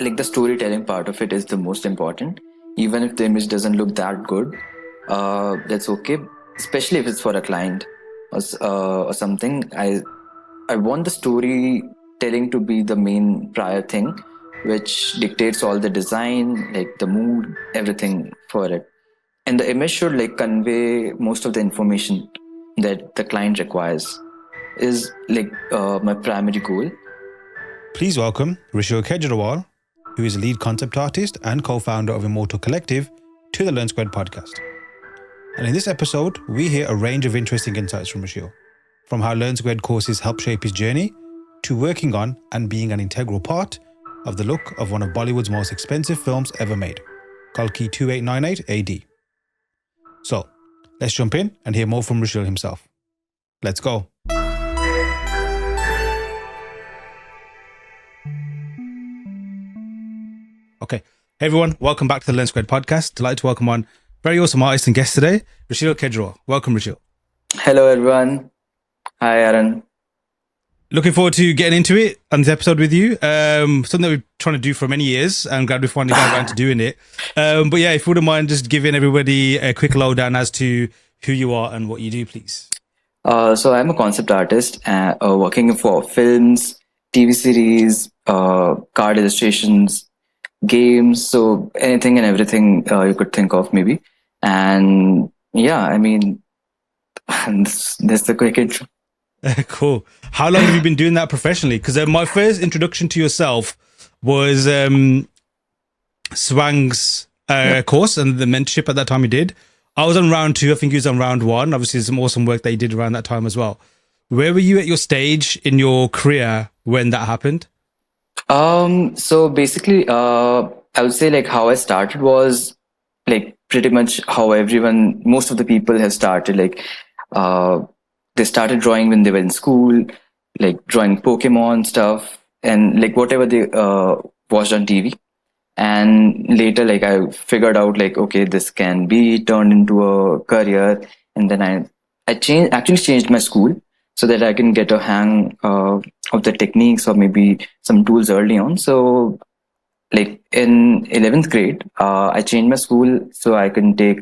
like the storytelling part of it is the most important. Even if the image doesn't look that good, that's okay. Especially if it's for a client or something. I want the storytelling to be the main prior thing, which dictates all the design, like the mood, everything for it. And the image should like convey most of the information that the client requires. Is like my primary goal. Please welcome Rushil Kejriwal, who is lead concept artist and co-founder of Immortal Collective, to the Learn Squared podcast. And in this episode, we hear a range of interesting insights from Rushil, from how Learn Squared courses help shape his journey, to working on and being an integral part of the look of one of Bollywood's most expensive films ever made, Kalki 2898 AD. So, let's jump in and hear more from Rushil himself. Let's go. Okay. Hey everyone, welcome back to the Learn Squared podcast. Delighted to welcome on very awesome artist and guest today, Rushil Kejriwal. Welcome, Rushil. Hello, everyone. Hi, Aaron. Looking forward to getting into it on this episode with you. Something that we're trying to do for many years. I'm glad we finally got around to doing it. But yeah, if you wouldn't mind just giving everybody a quick lowdown as to who you are and what you do, please. So I'm a concept artist working for films, TV series, card illustrations, games, so anything and everything you could think of, maybe. And yeah, I mean, that's the quick intro. Cool. How long have you been doing that professionally? Because my first introduction to yourself was Swang's course and the mentorship at that time you did. I was on round 2. I think he was on round 1. Obviously, some awesome work that you did around that time as well. Where were you at your stage in your career when that happened? So basically, I would say like how I started was like pretty much how most of the people have started. Like, they started drawing when they were in school, like drawing Pokemon stuff and like whatever they watched on TV. And later, like I figured out like, okay, this can be turned into a career. And then actually changed my school so that I can get a hang of the techniques or maybe some tools early on. So like in 11th grade, I changed my school so I can take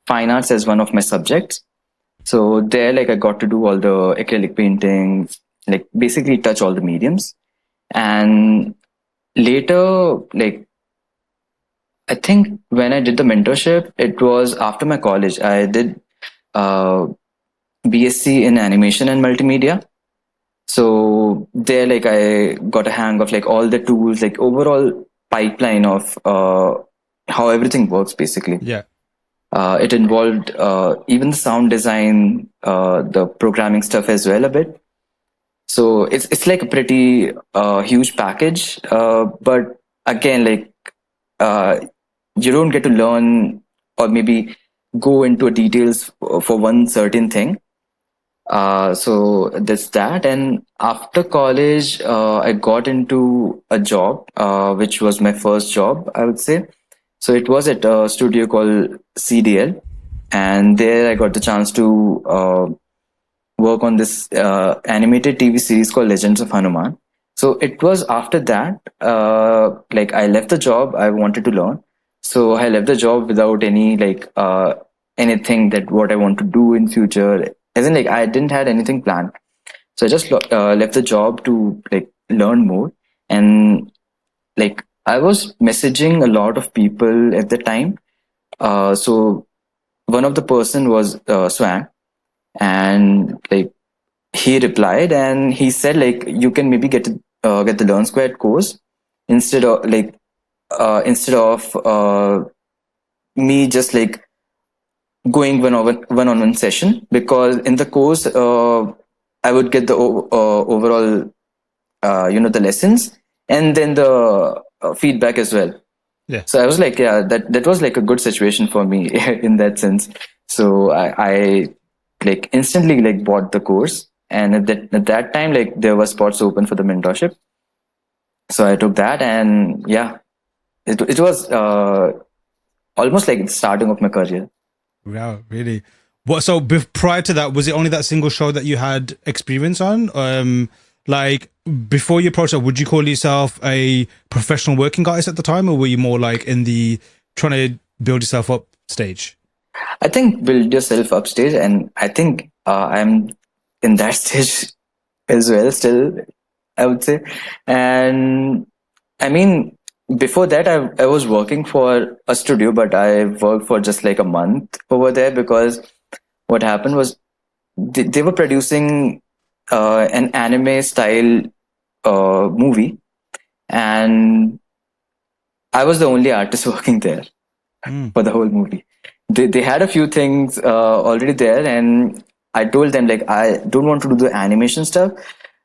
fine arts as one of my subjects. So there, like I got to do all the acrylic paintings, like basically touch all the mediums. And later, like I think when I did the mentorship, it was after my college. I did uh, BSc in animation and multimedia. So there, like I got a hang of like all the tools, like overall pipeline of how everything works basically. Yeah. It involved even the sound design, the programming stuff as well a bit. So it's like a pretty huge package. But again, like uh, you don't get to learn or maybe go into details for one certain thing. So that's that. And after college, I got into a job, which was my first job, I would say. So it was at a studio called CDL. And there I got the chance to work on this animated TV series called Legends of Hanuman. So it was after that, like I left the job, I wanted to learn. So I left the job without any like anything that what I want to do in future. As in like I didn't had anything planned. So I just left the job to like learn more. And like I was messaging a lot of people at the time. So one of the person was Swang, and like he replied and he said like you can maybe get the Learn Squared course instead of me just like going one-on-one session, because in the course I would get the overall the lessons and then the feedback as well. Yeah. So I was like, yeah, that was like a good situation for me in that sense. So I like instantly like bought the course, and at that time like there were spots open for the mentorship. So I took that, and yeah, it was almost like the starting of my career. Wow, really? What? So prior to that, was it only that single show that you had experience on? Like before you approached that, would you call yourself a professional working artist at the time, or were you more like in the trying to build yourself up stage? I think build yourself upstage, and I think I'm in that stage as well still, I would say. And I mean, before that, I was working for a studio, but I worked for just like a month over there because what happened was they were producing an anime style movie, and I was the only artist working there Mm, for the whole movie. They had a few things already there, and I told them like I don't want to do the animation stuff.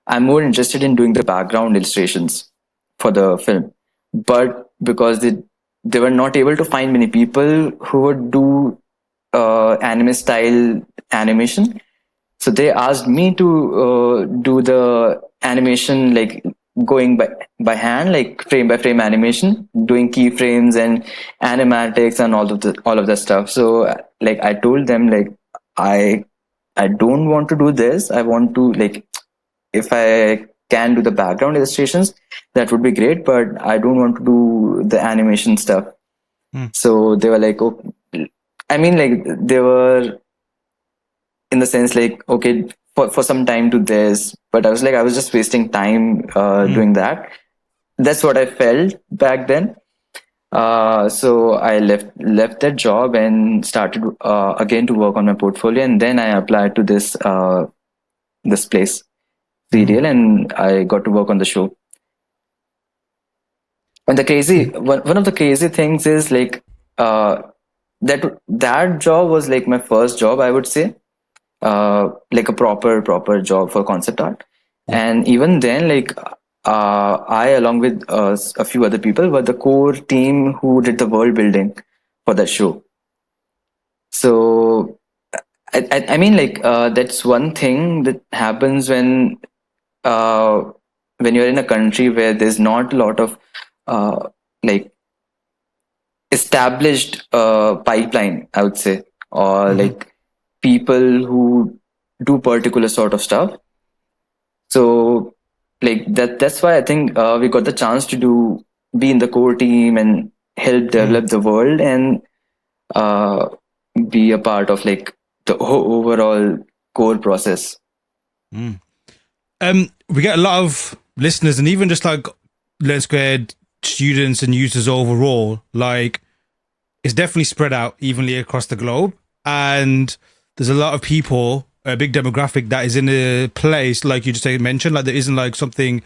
I'm more interested in doing the background illustrations for the film. But because they were not able to find many people who would do anime style animation, so they asked me to do the animation like going by hand, like frame by frame animation, doing keyframes and animatics and all of that stuff. So like I told them like I I don't want to do this. I want to like if I can do the background illustrations, that would be great. But I don't want to do the animation stuff. mm, So they were like, oh, I mean, like they were in the sense like okay for some time to this, but I was like I was just wasting time mm, doing that. That's what I felt back then. So I left that job and started again to work on my portfolio, and then I applied to this place mm, serial, and I got to work on the show. And the crazy one of the crazy things is like uh, that job was like my first job, I would say, like a proper job for concept art. yeah. And even then, like I along with a few other people were the core team who did the world building for that show. So I mean like that's one thing that happens uh, when you're in a country where there's not a lot of like established pipeline, I would say, or Hmm. like people who do particular sort of stuff. So like that's why I think we got the chance to be in the core team and help Mm, develop the world and uh, be a part of like the overall core process. mm. We get a lot of listeners and even just like Learn Squared students and users overall. Like it's definitely spread out evenly across the globe, and there's a lot of people, a big demographic that is in a place like you just mentioned. Like there isn't like something,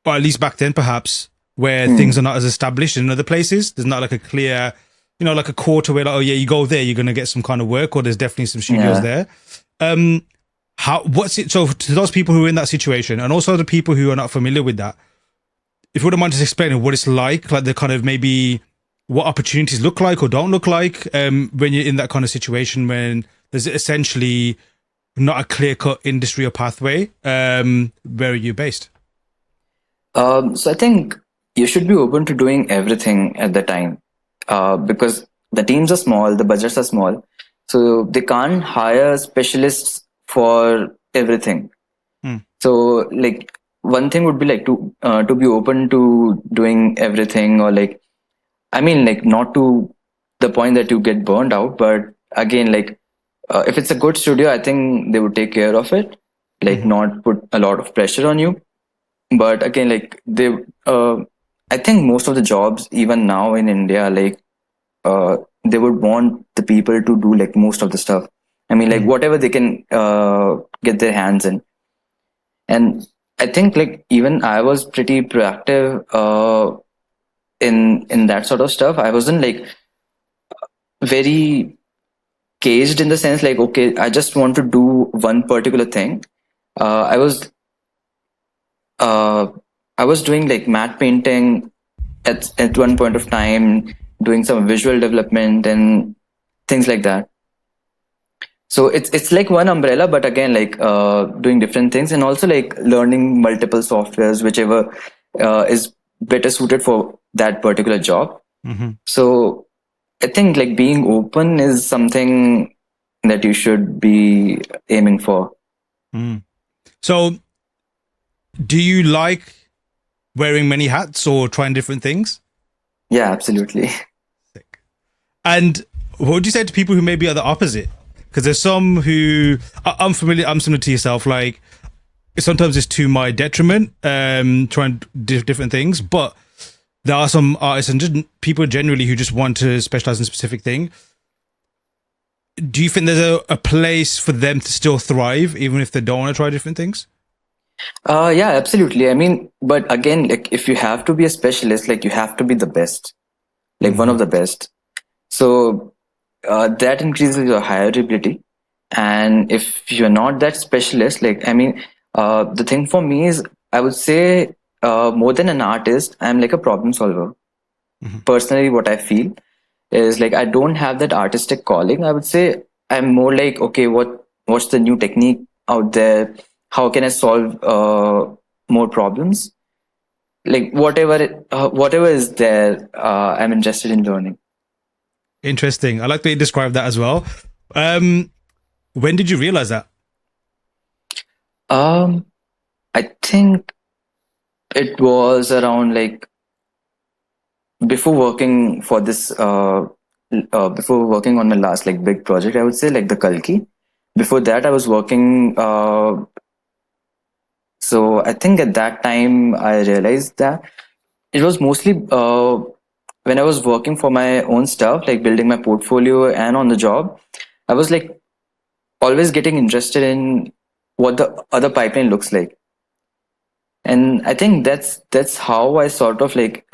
or at least back then perhaps, where things Hmm. are not as established in other places. There's not like a clear, like a quarter where like, oh yeah, you go there, you're gonna get some kind of work, or there's definitely some studios Yeah. there. Um, how what's it? So to those people who are in that situation, and also the people who are not familiar with that, if you wouldn't mind just explaining what it's like the kind of maybe what opportunities look like or don't look like when you're in that kind of situation when there's essentially not a clear cut industry or pathway. Where are you based? So I think you should be open to doing everything at the time, because the teams are small, the budgets are small, so they can't hire specialists for everything. Hmm. So like one thing would be like to be open to doing everything, or like I mean like not to the point that you get burned out, but again like if it's a good studio, I think they would take care of it, like Mhm. not put a lot of pressure on you. But again like uh, I think most of the jobs even now in India like they would want the people to do like most of the stuff. I mean like Mm. whatever they can get their hands in. And I think like even I was pretty proactive in that sort of stuff. I wasn't like very caged in the sense like okay I just want to do one particular thing. I was uh, I was doing like matte painting at one point of time, doing some visual development and things like that. So it's like one umbrella, but again like doing different things and also like learning multiple softwares, whichever is better suited for that particular job. Mhm. So I think like being open is something that you should be aiming for. Mm. So Do you like wearing many hats or trying different things? Yeah, absolutely. Sick. And what would you say to people who maybe are the opposite? Because there's some who I'm similar to yourself. Like sometimes it's to my detriment, trying different things. But there are some artists and just people generally who just want to specialize in a specific thing. Do you think there's a place for them to still thrive, even if they don't want to try different things? Yeah, absolutely. I mean, but again, like if you have to be a specialist, like you have to be the best, like one of the best. So that increases your hireability. And if you're not that specialist, like I mean, the thing for me is, I would say, more than an artist, I'm like a problem solver. Personally, what I feel is like I don't have that artistic calling. I would say I'm more like, okay, what's the new technique out there? How can I solve more problems? Like whatever is there, I'm interested in learning. Interesting. I like that you described that as well. Um, when did you realize that? Um, I think it was around like before working for this before working on my last like big project, I would say, like the Kalki. Before that I was working, so I think at that time I realized that it was mostly when I was working for my own stuff, like building my portfolio and on the job, I was like always getting interested in what the other pipeline looks like. And I think that's how I sort of like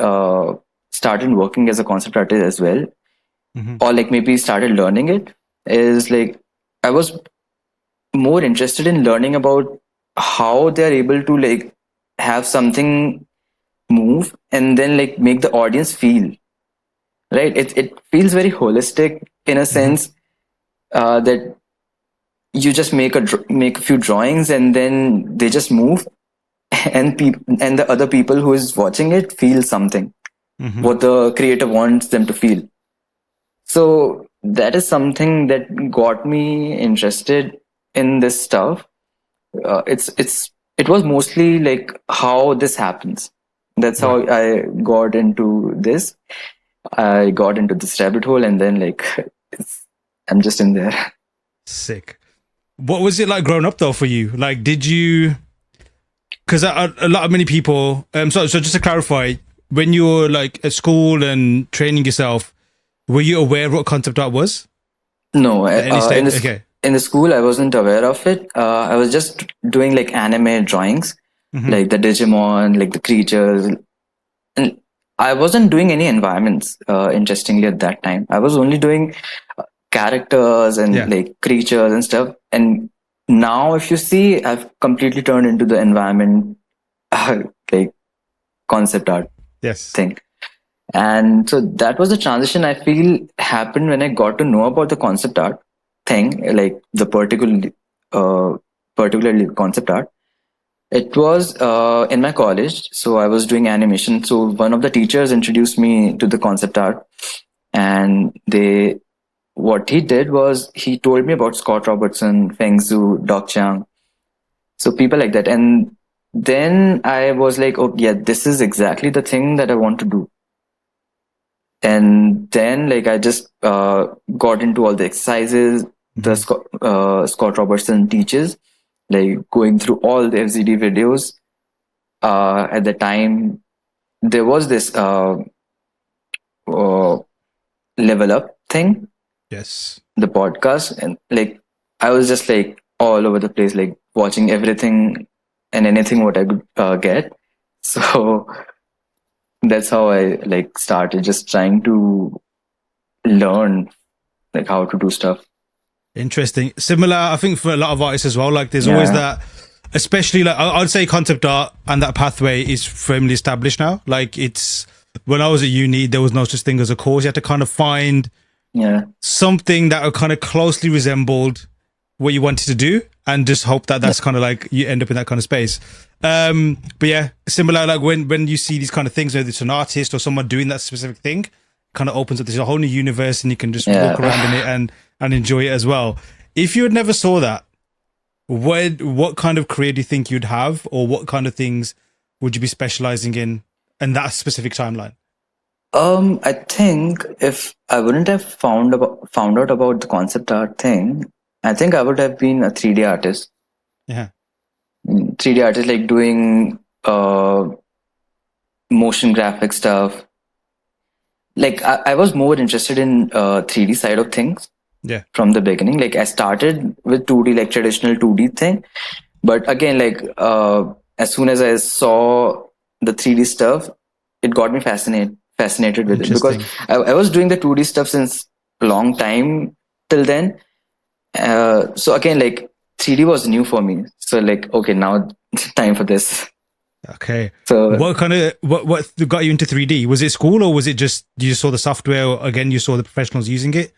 started working as a concept artist as well, or like maybe started learning it. Is like I was more interested in learning about how they're able to like have something move and then like make the audience feel right. It feels very holistic in a sense, that you just make a few drawings and then they just move, and and the other people who is watching it feel something what the creator wants them to feel. So that is something that got me interested in this stuff. It was mostly like how this happens. That's Right. how I got into this. I got into this rabbit hole, and then like I'm just in there. Sick. What was it like growing up though for you? Like, did you? Because a lot of many people. So just to clarify, when you were like at school and training yourself, were you aware of what concept art was No, at any stage? Okay. in the school I wasn't aware of it. I was just doing like anime drawings, like the Digimon, like the creatures, and I wasn't doing any environments. Interestingly, at that time, I was only doing characters and Yeah. like creatures and stuff. And now, if you see, I've completely turned into the environment, like concept art Yes. thing. And so that was the transition I feel happened when I got to know about the concept art thing, like the particularly concept art. It was in my college, so I was doing animation. So one of the teachers introduced me to the concept art, and they what he did was he told me about Scott Robertson, Feng Zhu, Doc Chiang, so people like that. And then I was like, oh yeah, this is exactly the thing that I want to do. And then like I just got into all the exercises the Scott Robertson teaches, like going through all the FZD videos. At the time, there was this uh, level up thing, Yes. the podcast, and like I was just like all over the place, like watching everything and anything what I could get. So that's how I like started just trying to learn like how to do stuff. Interesting. Similar, I think, for a lot of artists as well. Like, there's always Yeah, that, especially like I'd say concept art and that pathway is firmly established now. Like, it's when I was at uni, there was no such thing as a course. You had to kind of find yeah, something that kind of closely resembled what you wanted to do and just hope that that's kind of like you end up in that kind of space. But yeah, similar, like when you see these kind of things, whether it's an artist or someone doing that specific thing, kind of opens up this whole new universe and you can just walk around in yeah. it and enjoy it as well. If you had never saw that, what kind of career do you think you'd have, or what kind of things would you be specializing in that specific timeline? I think if I wouldn't have found out about the concept art thing, I think I would have been a 3D artist. Yeah. 3D artist, like doing motion graphic stuff. Like I was more interested in 3D side of things Yeah. from the beginning. Like I started with 2D, like traditional 2D thing, but again, like as soon as I saw the 3D stuff, it got me fascinated with it, because Interesting. I was doing the 2D stuff since a long time till then. So again, like 3D was new for me. So like, okay, now time for this. Okay. So What got you into 3D? Was it school, or was it just you just saw the software, or again you saw the professionals using it?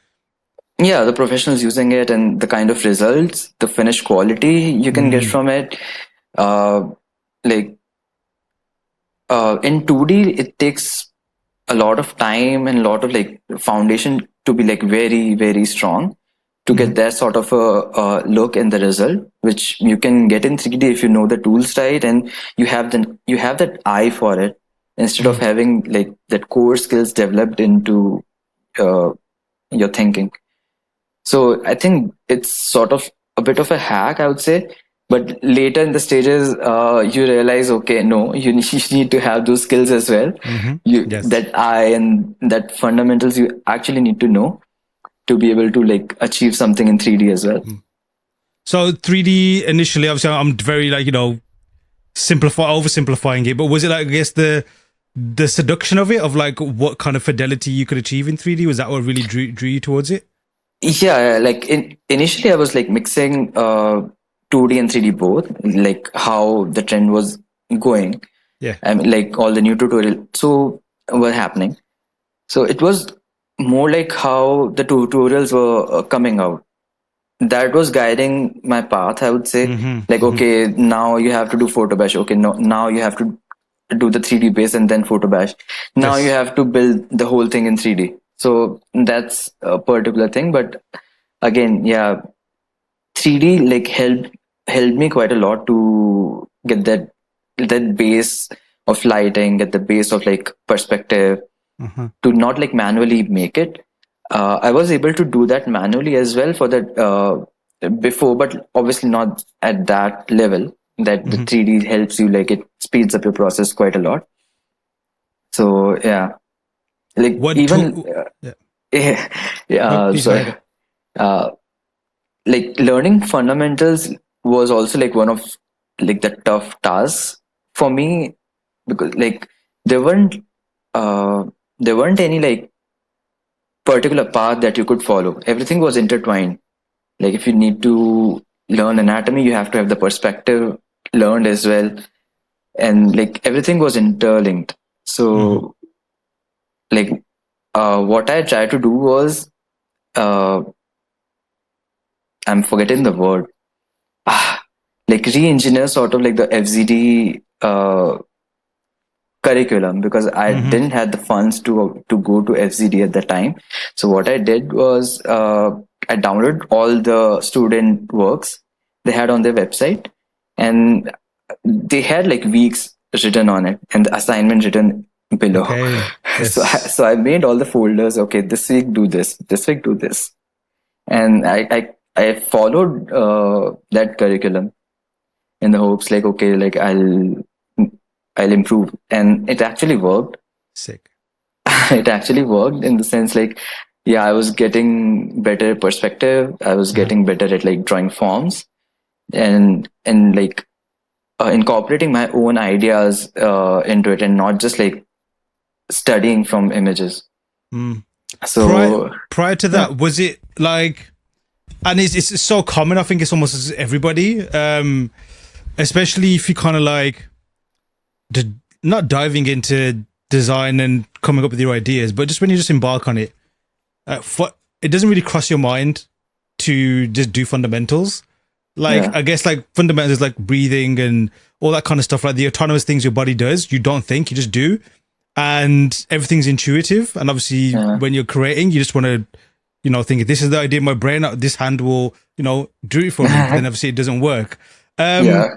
yeah, the professionals using it and the kind of results, the finished quality you can get Mm, from it. Uh, like in 2D, it takes a lot of time and a lot of like foundation to be like very, very strong to mm, get that sort of a look in the result, which you can get in 3D if you know the tools right and you have that eye for it, instead of mm. having like that core skills developed into uh, your thinking. So I think it's sort of a bit of a hack, I would say. But later in the stages, you realize, okay, no, you need to have those skills as well. Mm-hmm. You Yes. that eye and that fundamentals you actually need to know to be able to like achieve something in 3D as well. Mm. So 3D initially, obviously, I'm very like oversimplifying it, but was it like, I guess, the seduction of it, of like what kind of fidelity you could achieve in 3D? Was that what really drew you towards it? Yeah, like initially I was like mixing 2D and 3D both, like how the trend was going. Yeah. I mean, like all the new tutorial so were happening. So it was more like how the tutorials were coming out. That was guiding my path, I would say. Mm-hmm. Like, Mm-hmm. okay, now you have to do photo bash. Okay, no, now you have to do the 3D base and then photo bash. Now you Yes. have to build the whole thing in 3D. So that's a particular thing. But again, yeah, 3D like helped me quite a lot to get that base of lighting, get the base of like perspective, Uh-huh. to not like manually make it. I was able to do that manually as well for that before, but obviously not at that level that the Mm-hmm. 3D helps you, like it speeds up your process quite a lot. So yeah, like What even to? Yeah. No, yeah, please go sorry. ahead. Uh, like learning fundamentals was also like one of like the tough tasks for me, because like there weren't uh, there weren't any like particular path that you could follow. Everything was intertwined. Like if you need to learn anatomy, you have to have the perspective learned as well, and like everything was interlinked. Mm-hmm. So like what I tried to do was uh, I'm forgetting the word. Like re-engineer sort of like the FZD curriculum, because I Mm-hmm. didn't have the funds to go to FZD at the time. So what I did was I downloaded all the student works they had on their website, and they had like weeks written on it and the assignment written below. Okay. So Yes. so I made all the folders. Okay, this week do this week do this, and I followed that curriculum in the hopes like, okay, like I'll improve, and it actually worked. Sick. It actually worked in the sense like, yeah, I was getting better perspective, I was Uh-huh. getting better at like drawing forms, and like incorporating my own ideas into it, and not just like studying from images. Mm. Prior So prior to yeah, that, was it like? And it's so common. I think it's almost as everybody, especially if you kind of like not diving into design and coming up with your ideas, but just when you just embark on it, it doesn't really cross your mind to just do fundamentals. Like, yeah, I guess like fundamentals like breathing and all that kind of stuff, like the autonomous things your body does. You don't think, you just do, and everything's intuitive. And obviously, yeah, when you're creating, you just want to thinking this is the idea in my brain, this hand will, do it for me, but then obviously it doesn't work. Yeah.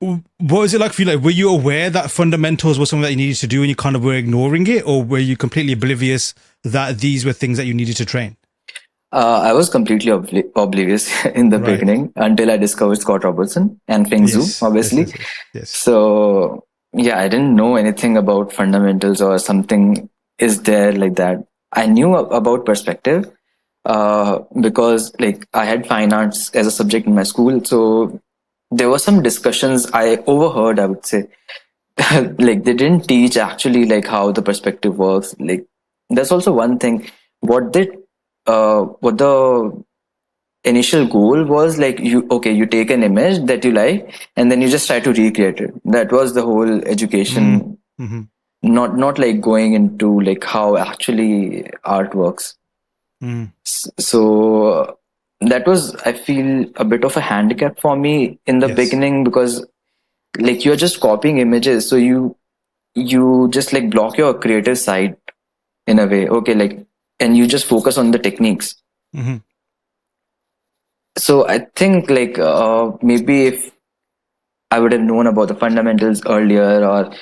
What was it like for you? Like, were you aware that fundamentals were something that you needed to do and you kind of were ignoring it, or were you completely oblivious that these were things that you needed to train? I was completely oblivious in the Right. beginning until I discovered Scott Robertson and Feng Zhu, Yes. Yes. obviously. Yes. Yes. Yes. So, yeah, I didn't know anything about fundamentals or something is there like that. I knew about perspective because, like, I had fine arts as a subject in my school. So, there were some discussions I overheard, I would say. Like, they didn't teach actually, like, how the perspective works. Like, that's also one thing. What did what the initial goal was, like, you take an image that you like and then you just try to recreate it. That was the whole Mm. education, Mm-hmm. not like going into like how actually art works. Mm. So that was, I feel, a bit of a handicap for me in the Yes. beginning, because like you're just copying images, so you just like block your creative side in a way. Okay, like, and you just focus on the techniques. Mm-hmm. So I think, like, maybe if I would have known about the fundamentals earlier, or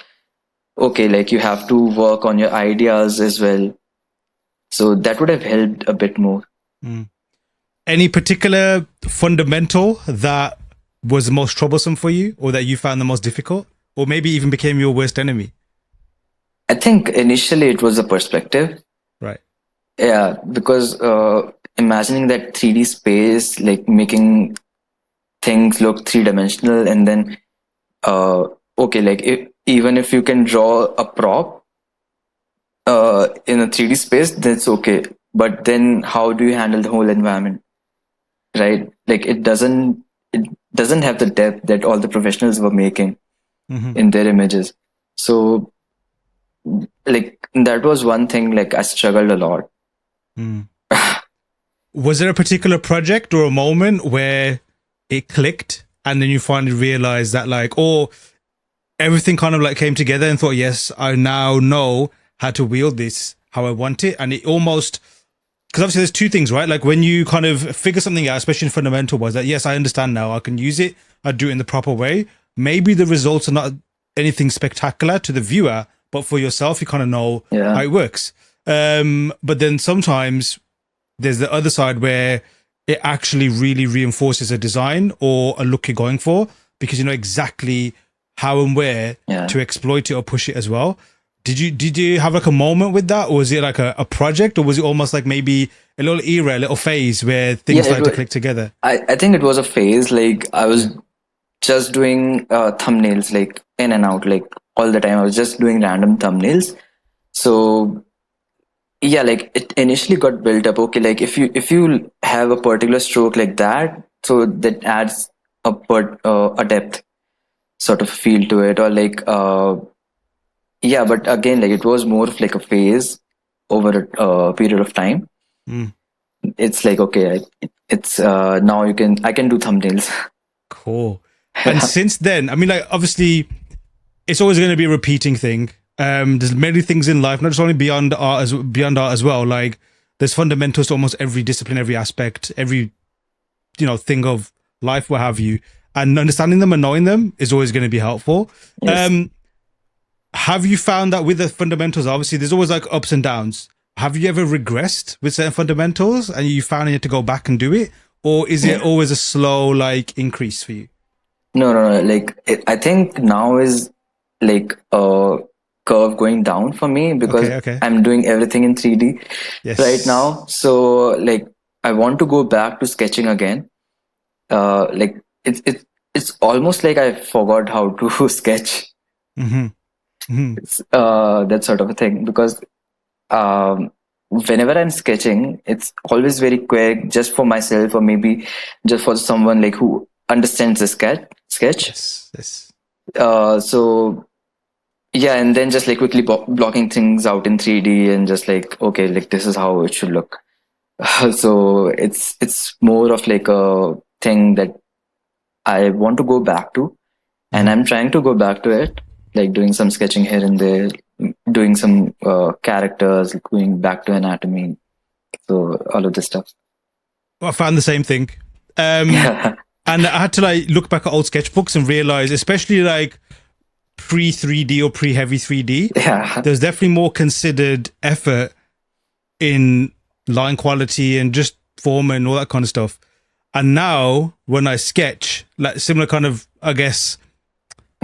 okay, like you have to work on your ideas as well. So that would have helped a bit more. Mm. Any particular fundamental that was the most troublesome for you, or that you found the most difficult, or maybe even became your worst enemy? I think initially it was a perspective. Right. Yeah, because imagining that 3D space, like making things look three-dimensional, and then uh, okay, like even if you can draw a prop in a 3D space, that's okay. But then how do you handle the whole environment, right? Like it doesn't have the depth that all the professionals were making Mm-hmm. in their images. So like that was one thing, like I struggled a lot. Mm. Was there a particular project or a moment where it clicked and then you finally realized that, like, or everything kind of like came together and thought, yes, I now know how to wield this how I want it? And it almost, because obviously there's two things, right? Like when you kind of figure something out, especially in fundamental was that, yes, I understand now, I can use it, I do it in the proper way. Maybe the results are not anything spectacular to the viewer, but for yourself, you kind of know how Yeah. it works. But then sometimes there's the other side where it actually really reinforces a design or a look you're going for, because you know exactly how and where Yeah. to exploit it or push it as well. Did you have like a moment with that, or was it like a project, or was it almost like maybe a little era, a little phase where Yeah, things started to click together? I think it was a phase. Like I Yeah. was just doing thumbnails, like in and out, like all the time. I was just doing random thumbnails. So yeah, like it initially got built up. Okay, like if you have a particular stroke like that, so that adds a depth sort of feel to it, or like yeah. But again, like it was more of like a phase over a period of time. Mm, It's like okay, it's now I can do thumbnails. cool. And since then, I mean, like obviously, it's always going to be a repeating thing. There's many things in life, not just only beyond art as well. Like there's fundamentals to almost every discipline, every aspect, every thing of life, what have you. And understanding them and knowing them is always going to be helpful. Yes. Um, have you found that with the fundamentals, obviously, there's always like ups and downs. Have you ever regressed with certain fundamentals and you found you had to go back and do it? Or is it Yeah. always a slow like increase for you? No, no, no. Like I think now is like a curve going down for me, because Okay, okay. I'm doing everything in 3D right Yes. now. So like I want to go back to sketching again. Like it's almost like I forgot how to sketch. Mm-hmm. Mm-hmm. It's that sort of a thing, because whenever I'm sketching, it's always very quick, just for myself, or maybe just for someone like who understands the sketch. Yes. Yes. So yeah, and then just like quickly blocking things out in 3D, and just like okay, like this is how it should look. So it's more of like a thing that I want to go back to, and Mm-hmm. I'm trying to go back to it, like doing some sketching here and there, doing some characters, going back to anatomy. So all of this stuff. I found the same thing. And I had to like look back at old sketchbooks and realize, especially like pre 3D or pre heavy 3D, Yeah. there's definitely more considered effort in line quality and just form and all that kind of stuff. And now when I sketch, like similar kind of, I guess,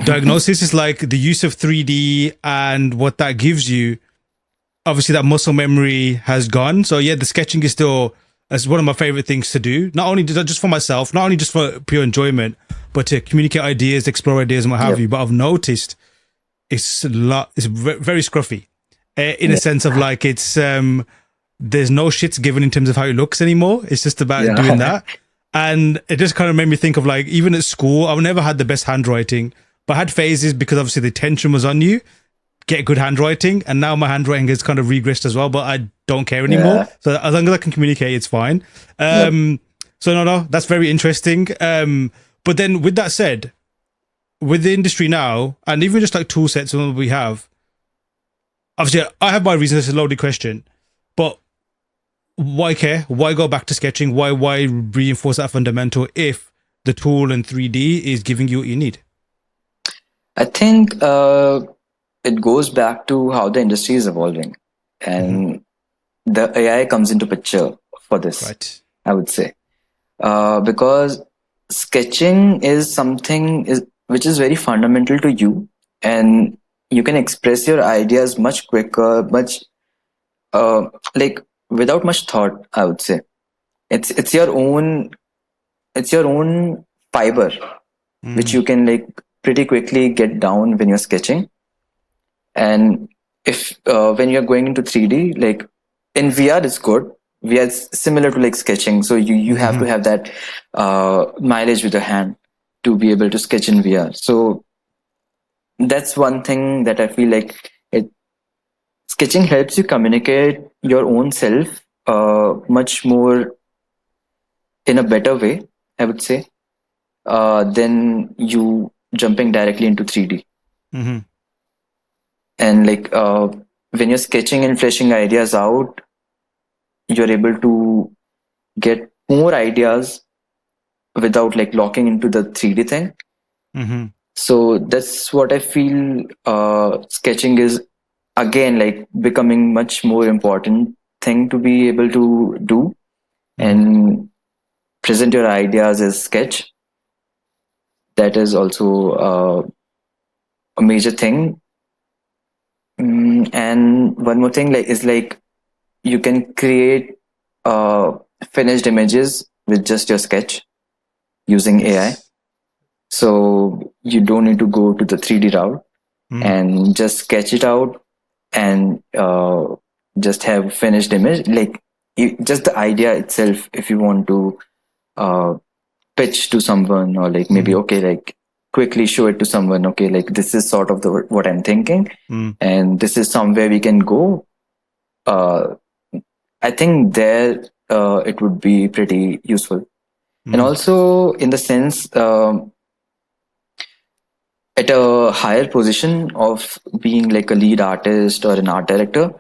diagnosis is like the use of 3D and what that gives you. Obviously, that muscle memory has gone. So yeah, the sketching is still as one of my favorite things to do. Not only just for myself, not only just for pure enjoyment, but to communicate ideas, explore ideas, and what have Yep. you. But I've noticed it's a lot. It's very scruffy, in a sense of like it's there's no shits given in terms of how it looks anymore. It's just about Yeah. doing that, and it just kind of made me think of like even at school, I've never had the best handwriting, but I had phases because obviously the tension was on you. Get good handwriting, and now my handwriting has kind of regressed as well, but I don't care anymore. Yeah. So as long as I can communicate, it's fine. So no, that's very interesting. But then with that said, with the industry now, and even just like tool sets and what we have, obviously I have my reasons. It's a loaded question, but why care? Why go back to sketching? Why reinforce that fundamental if the tool and 3D is giving you what you need? I think it goes back to how the industry is evolving, and the AI comes into picture for this. Right. I would say because sketching is something which is very fundamental to you, and you can express your ideas much quicker, much like without much thought. I would say it's your own fiber which you can like pretty quickly get down when you're sketching. And if when you're going into 3D, like in VR it's good. VR is similar to like sketching, so you have to have that mileage with your hand to be able to sketch in VR. So that's one thing that I feel like sketching helps you communicate your own self much more in a better way, I would say, than you jumping directly into 3D. And like when you're sketching and fleshing ideas out, you're able to get more ideas without like locking into the 3D thing. So that's what I feel sketching is again like becoming much more important thing to be able to do and present your ideas as sketch. That is also a major thing. And one more thing like is like you can create finished images with just your sketch using AI. So you don't need to go to the 3D route and just sketch it out and just have finished image. Like just the idea itself, if you want to pitch to someone or like maybe okay, like quickly show it to someone. Okay, like this is sort of the what I'm thinking, and this is somewhere we can go. I think there it would be pretty useful, and also in the sense at a higher position of being like a lead artist or an art director.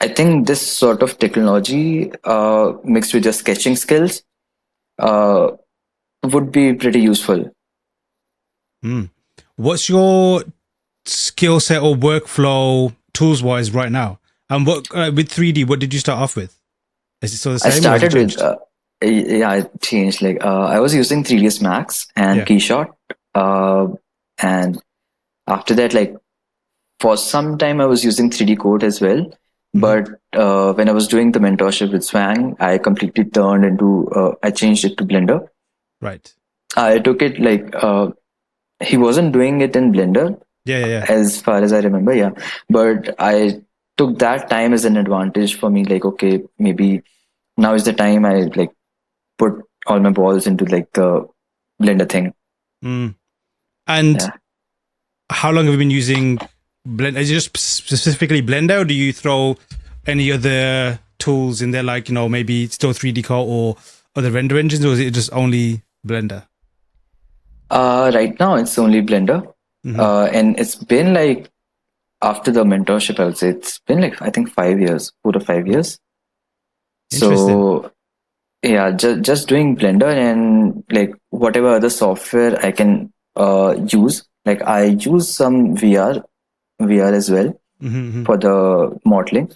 I think this sort of technology mixed with your sketching skills would be pretty useful. What's your skill set or workflow tools wise right now? And what with 3D? What did you start off with? Is it still the same? I started or has it with yeah, it changed. Like I was using 3ds Max and Keyshot, and after that, like for some time, I was using 3D Code as well. But when I was doing the mentorship with Swang, I completely turned into I changed it to Blender. Right. I took it like he wasn't doing it in Blender. Yeah. As far as I remember, yeah. But I took that time as an advantage for me. Like, okay, maybe now is the time I like put all my balls into like the Blender thing. And how long have you been using Blender? Is it just specifically Blender, or do you throw any other tools in there, like, you know, maybe still 3D Cut or other render engines, or is it just only Blender? Right now, it's only Blender. And it's been like after the mentorship, I would say it's been like I think 5 years, 4 to 5 years. Interesting. So yeah, just doing Blender and like whatever other software I can use. Like I use some VR as well Mm-hmm. for the modeling.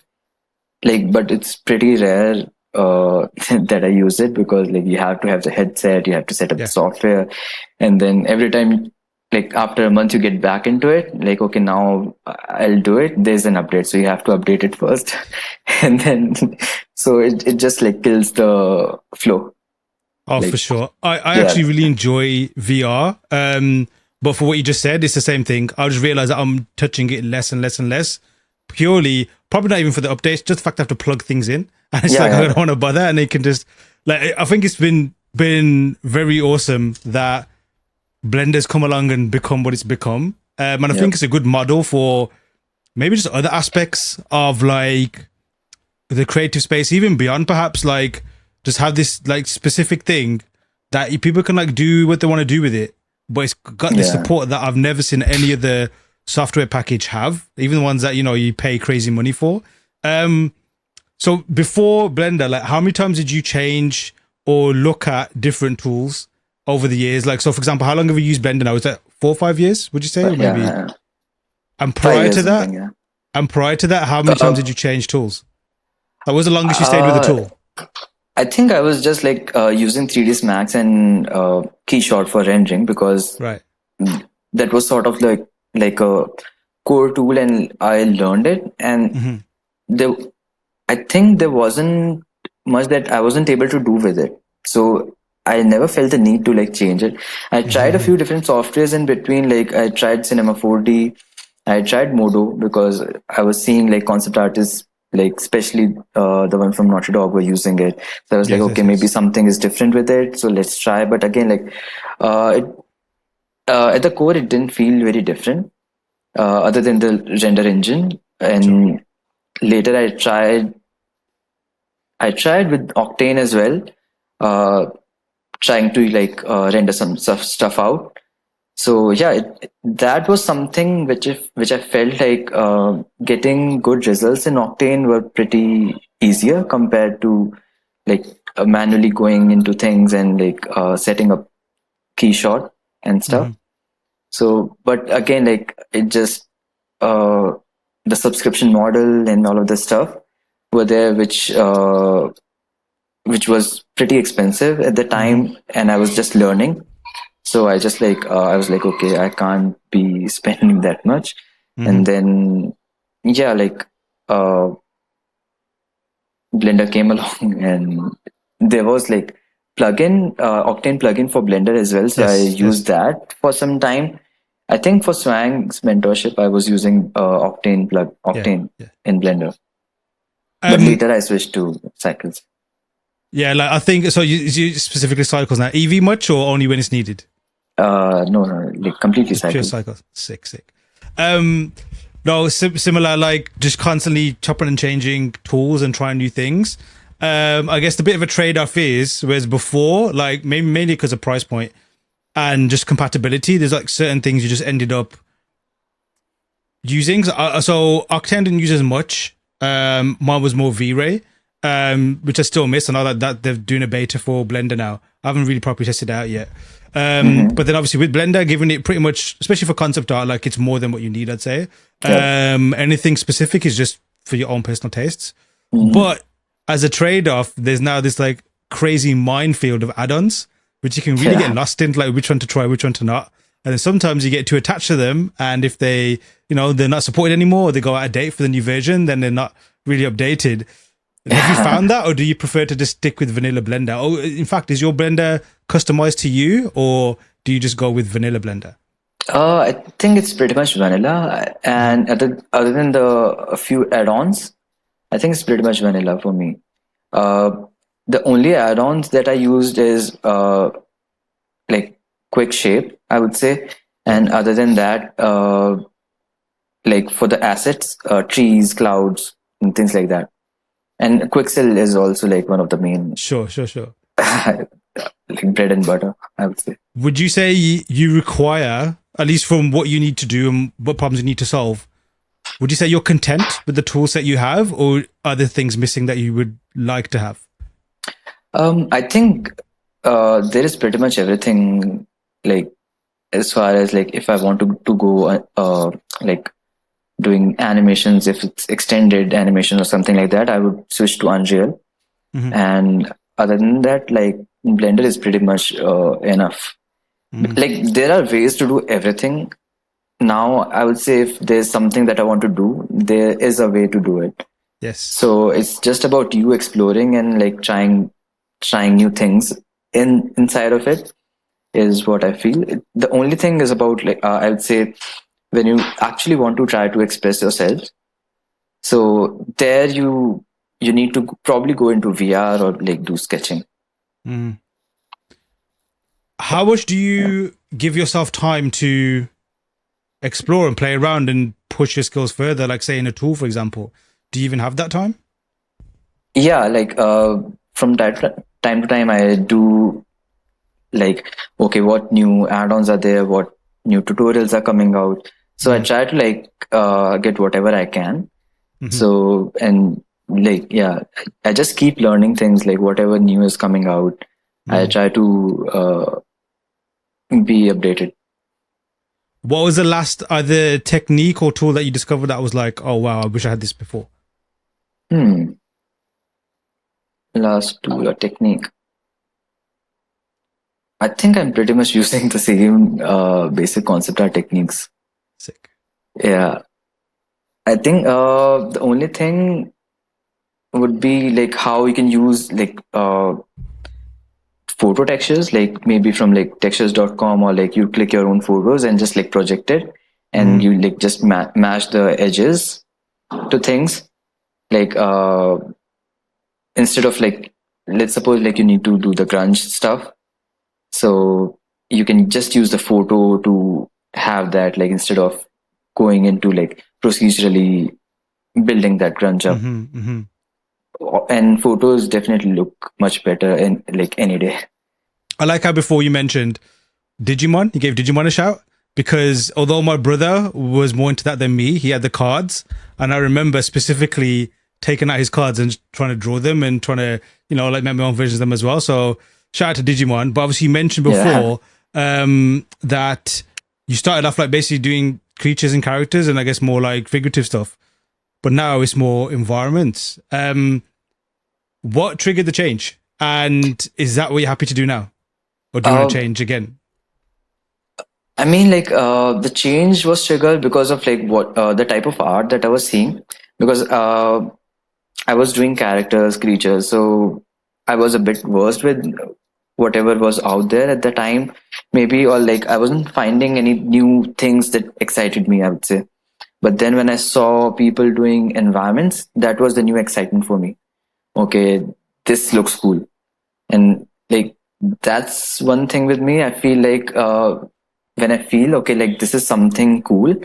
Like, but it's pretty rare that I use it because like you have to have the headset, you have to set up the Yeah. software, and then every time, like after a month, you get back into it. Like, okay, now I'll do it. There's an update, so you have to update it first, and then so it just like kills the flow. Oh, for Like, sure. I yeah, actually really enjoy VR. But for what you just said, it's the same thing. I just realized that I'm touching it less and less and less. Purely, probably not even for the updates, just the fact I have to plug things in. And it's yeah, like I yeah, don't want to bother, and they can just like I think it's been very awesome that Blender's come along and become what it's become. And I yeah, think it's a good model for maybe just other aspects of like the creative space, even beyond perhaps like just have this like specific thing that people can like do what they want to do with it, but it's got the yeah. support that I've never seen any of the software package have, even the ones that you pay crazy money for. Um, so before Blender, like how many times did you change or look at different tools over the years? Like, so for example, how long have you used Blender now? Is that 4 or 5 years? Would you say, or maybe? Yeah, And five prior years to something. that, Yeah. how many times did Uh, you change tools? That was the longest you stayed with the uh, tool. I think I was just like using 3ds Max and Keyshot for rendering because Right. that was sort of like a core tool, and I learned it. And Mm-hmm. there, I think there wasn't much that I wasn't able to do with it. So I never felt the need to like change it. I tried a Mm-hmm. few different softwares in between. Like I tried Cinema 4D, I tried Modo because I was seeing like concept artists, like especially the one from Notre Dame, were using it. So I was like, Yes, okay, yes, maybe yes. something is different with it. So let's try. But again, like it at the core, it didn't feel very different, other than the render engine. Sure. And later, I tried with Octane as well, uh, trying to like render some stuff out. So yeah, that was something which I felt like getting good results in Octane were pretty easier compared to like manually going into things and like setting up keyshot and stuff. Mm-hmm. So, but again, like it just uh, the subscription model and all of this stuff were there, which was pretty expensive at the Mm-hmm. time, and I was just learning. So I just like I was like, okay, I can't be spending that much. Mm-hmm. And then yeah, like uh, Blender came along, and there was like plugin Octane plugin for Blender as well. So I Yes, yes. used that for some time. I think for Swang's mentorship, I was using Yeah, Octane yeah. in Blender, but Um, later I switched to Cycles. yeah. Like I think so. You specifically cycles now. EV much or only when it's needed? No, no, like completely Just pure Cycles. cycles. Sick, sick. Um, no, similar. Like just constantly chopping and changing tools and trying new things. I guess the bit of a trade off is whereas before, like maybe mainly because of price point and just compatibility. There's like certain things you just ended up using. So Octane didn't use as much. Mine was more V-Ray, which I still miss. I know that they're doing a beta for Blender now. I haven't really properly tested it out yet. Mm-hmm. But then obviously with Blender, giving it pretty much, especially for concept art, like it's more than what you need, I'd say. Yeah. Anything specific is just for your own personal tastes. Mm-hmm. But as a trade-off, there's now this like crazy minefield of add-ons, which you can really get Yeah. lost in, like which one to try, which one to not. And then sometimes you get too attached to them, and if they, they're not supported anymore, or they go out of date for the new version, then they're not really updated. Have you found that, or do you prefer to just stick with vanilla Blender? Oh, in fact, is your Blender customized to you, or do you just go with vanilla Blender? I think it's pretty much vanilla, Mm-hmm. and other than the a few add-ons, I think it's pretty much vanilla for me. Uh, the only add-ons that I used is like quick shape, I would say, Yeah, and other than that, like for the assets, trees, clouds, and things like that. And Quixel is also like one of the main sure, sure, sure. like bread and butter, I would say. Would you say you require, at least from what you need to do and what problems you need to solve, would you say you're content with the tool set you have, or are there things missing that you would like to have? I think there is pretty much everything, like as far as like if I want to go like doing animations, if it's extended animation or something like that, I would switch to Unreal. Mm-hmm. And other than that, like Blender is pretty much enough. Mm-hmm. Like there are ways to do everything. Now I would say if there's something that I want to do, there is a way to do it. Yes. So it's just about you exploring and like trying new things inside of it is what I feel. The only thing is about like I would say when you actually want to try to express yourself. So there you need to probably go into VR or like do sketching. Mm. How much do you give yourself time to explore and play around and push your skills further? Like say in a tool, for example, do you even have that time? Yeah, like from time to time I do like okay, what new add-ons are there, what new tutorials are coming out. So I Mm. try to like get whatever I can. Mm-hmm. So and like yeah, I just keep learning things like whatever new is coming out. I Mm. try to be updated. What was the last either technique or tool that you discovered that was like, oh wow, I wish I had this before? Hmm. Last tool or technique. I think I'm pretty much using the same basic concept art techniques. Sick. Yeah. I think the only thing would be like how you can use like photo textures, like maybe from like textures.com, or like you click your own photos and just like project it, and Mm. you like just match the edges to things. Like instead of like, let's suppose like you need to do the grunge stuff. So you can just use the photo to have that, like instead of going into like procedurally building that grunge up. Mm-hmm. Mm-hmm. And photos definitely look much better in like any day. I like how before you mentioned Digimon, you gave Digimon a shout because although my brother was more into that than me, he had the cards. And I remember specifically taking out his cards and trying to draw them and trying to, like make my own versions of them as well. So shout out to Digimon. But obviously you mentioned Yeah. before that you started off like basically doing creatures and characters and I guess more like figurative stuff. But now it's more environments. What triggered the change? And is that what you're happy to do now? Or do you want to Uh, change again? I mean, like the change was triggered because of like what the type of art that I was seeing. Because I was doing characters, creatures, so I was a bit versed with whatever was out there at the time, maybe, or like I wasn't finding any new things that excited me, I would say. But then when I saw people doing environments, that was the new excitement for me. Okay, this looks cool. And like that's one thing with me. I feel like when I feel okay, like this is something cool,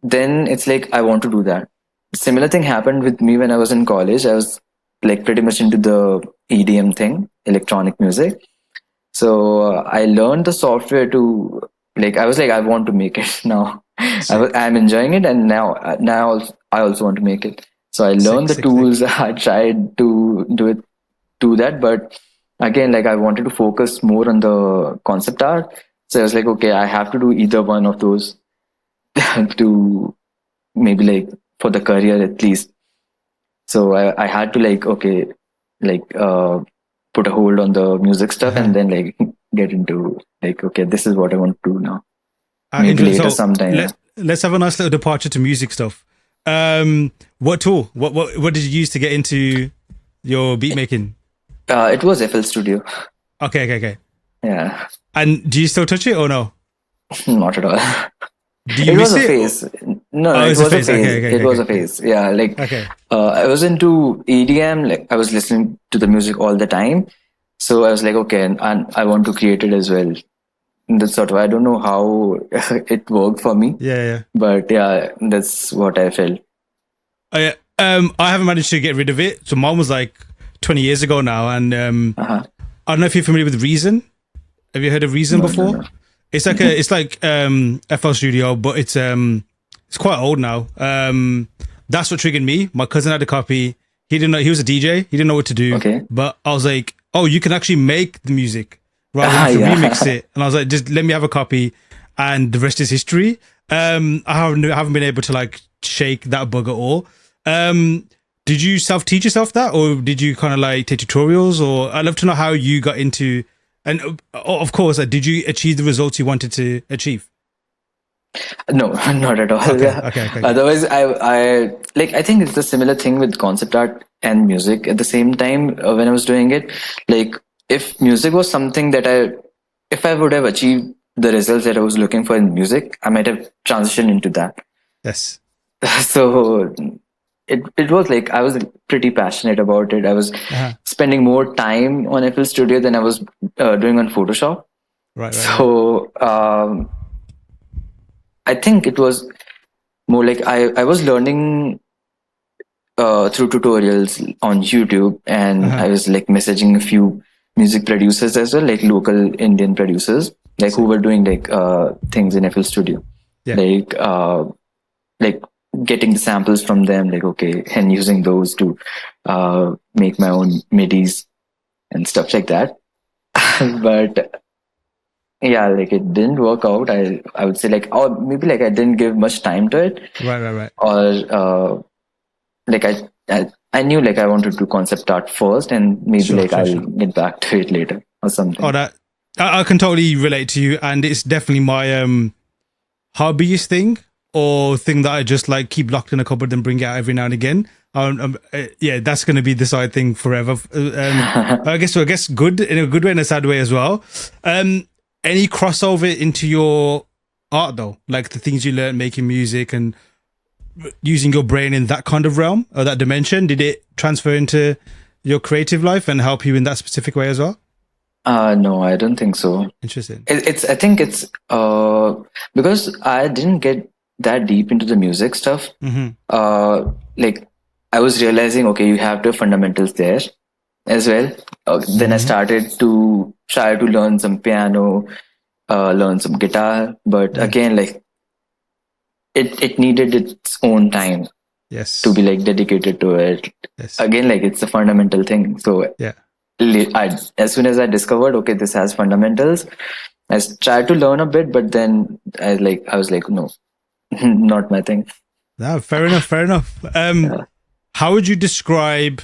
then it's like I want to do that. Similar thing happened with me when I was in college. I was like pretty much into the EDM thing, electronic music. So I learned the software to like I was like I want to make it now. Sick. I'm enjoying it, and now I also want to make it. So I Sick, learned the sick, sick. tools. I tried to do that, but again, like I wanted to focus more on the concept art. So I was like, okay, I have to do either one of those to maybe like for the career at least. So I had to like okay, like put a hold on the music stuff and then like get into like okay, this is what I want to do now. Maybe Interesting. later So sometime. Yeah. let's have a nice little departure to music stuff. What tool? What did you use to get into your beat making? It was FL Studio. Okay, okay, okay. Yeah, And do you still touch it or no? not at all. Do you It was miss a it? phase. No, Oh, it it's a was a phase. phase. Okay, okay, It okay, was a okay, phase. Yeah, like okay. I was into EDM. Like I was listening to the music all the time. So I was like, okay, and I want to create it as well. And that's sort of I don't know how it worked for me, Yeah, yeah. but yeah, that's what I felt. I haven't managed to get rid of it. So mine was like 20 years ago now, and Uh-huh. I don't know if you're familiar with Reason. Have you heard of Reason No, no, before? no. It's like FL Studio, but it's quite old now. That's what triggered me. My cousin had a copy. He didn't know he was a DJ. He didn't know what to do. Okay. But I was like, oh, you can actually make the music rather than have to remix Yeah. it. And I was like, just let me have a copy, and the rest is history. I haven't been able to like shake that bug at all. Um, did you self teach yourself that, or did you kind of like take tutorials? Or I'd love to know how you got into. And of course, did you achieve the results you wanted to achieve? No, not at all. Okay, okay, okay, okay. Otherwise, I think it's a similar thing with concept art and music at the same time. When I was doing it, like if music was something that if I would have achieved the results that I was looking for in music, I might have transitioned into that. Yes. So it was like I was pretty passionate about it. I was Uh-huh. spending more time on FL Studio than I was doing on Photoshop. Right, right, right. So I think it was more like I was learning through tutorials on YouTube, and Uh-huh. I was like messaging a few music producers as well, like local Indian producers, like who Sick. were doing like things in FL Studio, Yeah. like like getting the samples from them, like okay, and using those to make my own midis and stuff like that. But yeah, like it didn't work out. I would say like, or maybe like I didn't give much time to it, Right, right, right. or like I knew like I wanted to do concept art first, and maybe Sure, like sure, I'll sure. get back to it later or Oh, something. that I can totally relate to you, and it's definitely my hobbyist thing or thing that I just like keep locked in a cupboard and bring out every now and again. Yeah, that's going to be the side thing forever. I guess good in a good way and a sad way as well. Any crossover into your art though, like the things you learned making music and using your brain in that kind of realm or that dimension, did it transfer into your creative life and help you in that specific way as well? No, I don't think so. Interesting. It's I think it's because I didn't get that deep into the music stuff. Mm-hmm. Like I was realizing, okay, you have to have fundamentals there as well. Then I Mm-hmm. started to try to learn some piano, learn some guitar, but Mm. again, like it needed its own time to be Yes. like dedicated to it. Yes. Again, like it's a fundamental thing. So Yeah. as soon as I discovered, okay, this has fundamentals, tried to learn a bit, but then I was like, no, not my thing. No, fair enough. Fair enough. Yeah. How would you describe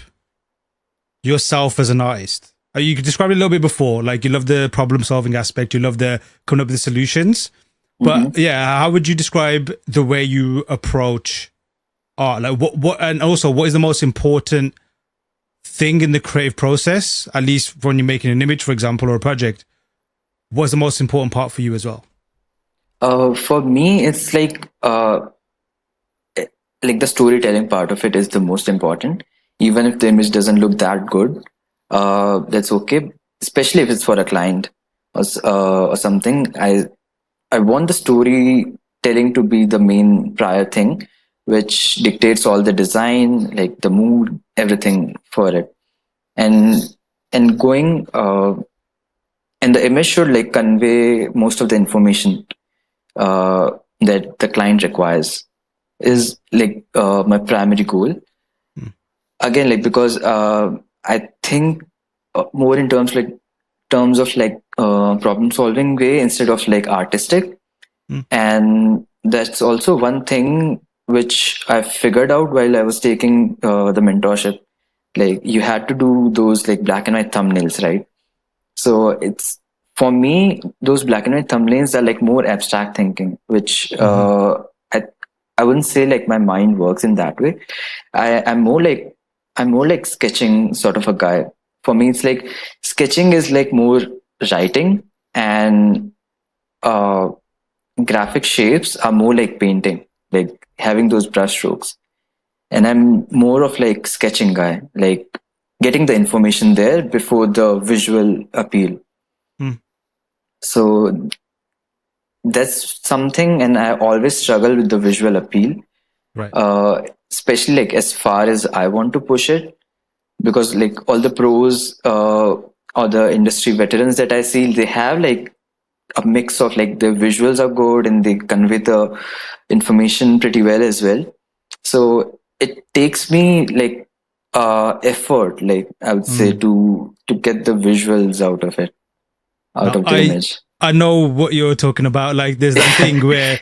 yourself as an artist? You could describe it a little bit before, like you love the problem solving aspect, you love the coming up with the solutions. But Hmm. yeah, how would you describe the way you approach art? Like and also what is the most important thing in the creative process? At least when you're making an image, for example, or a project, what's the most important part for you as well? For me, it's like the storytelling part of it is the most important. Even if the image doesn't look that good, that's okay. Especially if it's for a client or something. I want the storytelling to be the main prior thing, which dictates all the design, like the mood, everything for it. And going and the image should like convey most of the information uh, that the client requires Mm, is like my primary goal. mm, Again, like because I think more in terms of like problem solving way instead of like artistic. mm, And that's also one thing which I figured out while I was taking the mentorship. Like you had to do those like black and white thumbnails, right? So it's for me, those black and white thumbnails are like more abstract thinking, which mhm, I I wouldn't say like my mind works in that way. I'm more like sketching sort of a guy. For me, it's like sketching is like more writing, and uh, graphic shapes are more like painting, like having those brush strokes. And I'm more of like sketching guy, like getting the information there before the visual appeal. mm. So that's something, and I always struggle with the visual appeal, Right. uh, especially like as far as I want to push it, because like all the pros or the industry veterans that I see, they have like a mix of like the visuals are good and they convey the information pretty well as well. So it takes me like effort, like I would say, Mm. to get the visuals out of it, out Now, of the image. I know what you're talking about. Like, there's that thing where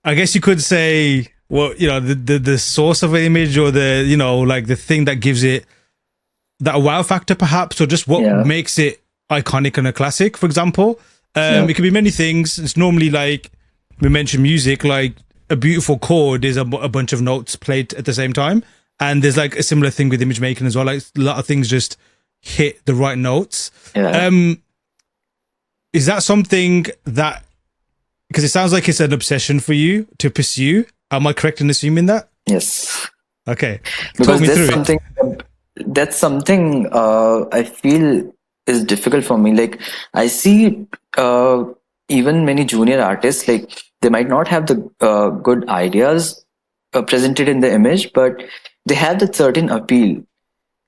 I guess you could say, well, you know, the source of an image, or the, you know, like the thing that gives it that wow factor, perhaps, or just what Yeah, makes it iconic and a classic. For example, yeah, it could be many things. It's normally like we mentioned music, like a beautiful chord is a bunch of notes played at the same time, and there's like a similar thing with image making as well. Like a lot of things just hit the right notes. yeah. Um, is that something that, because it sounds like it's an obsession for you to pursue? Am I correct in assuming that? Yes, Okay, talk because me through it. that's something I feel is difficult for me. Like I see even many junior artists, like they might not have the good ideas presented in the image, but they have that certain appeal.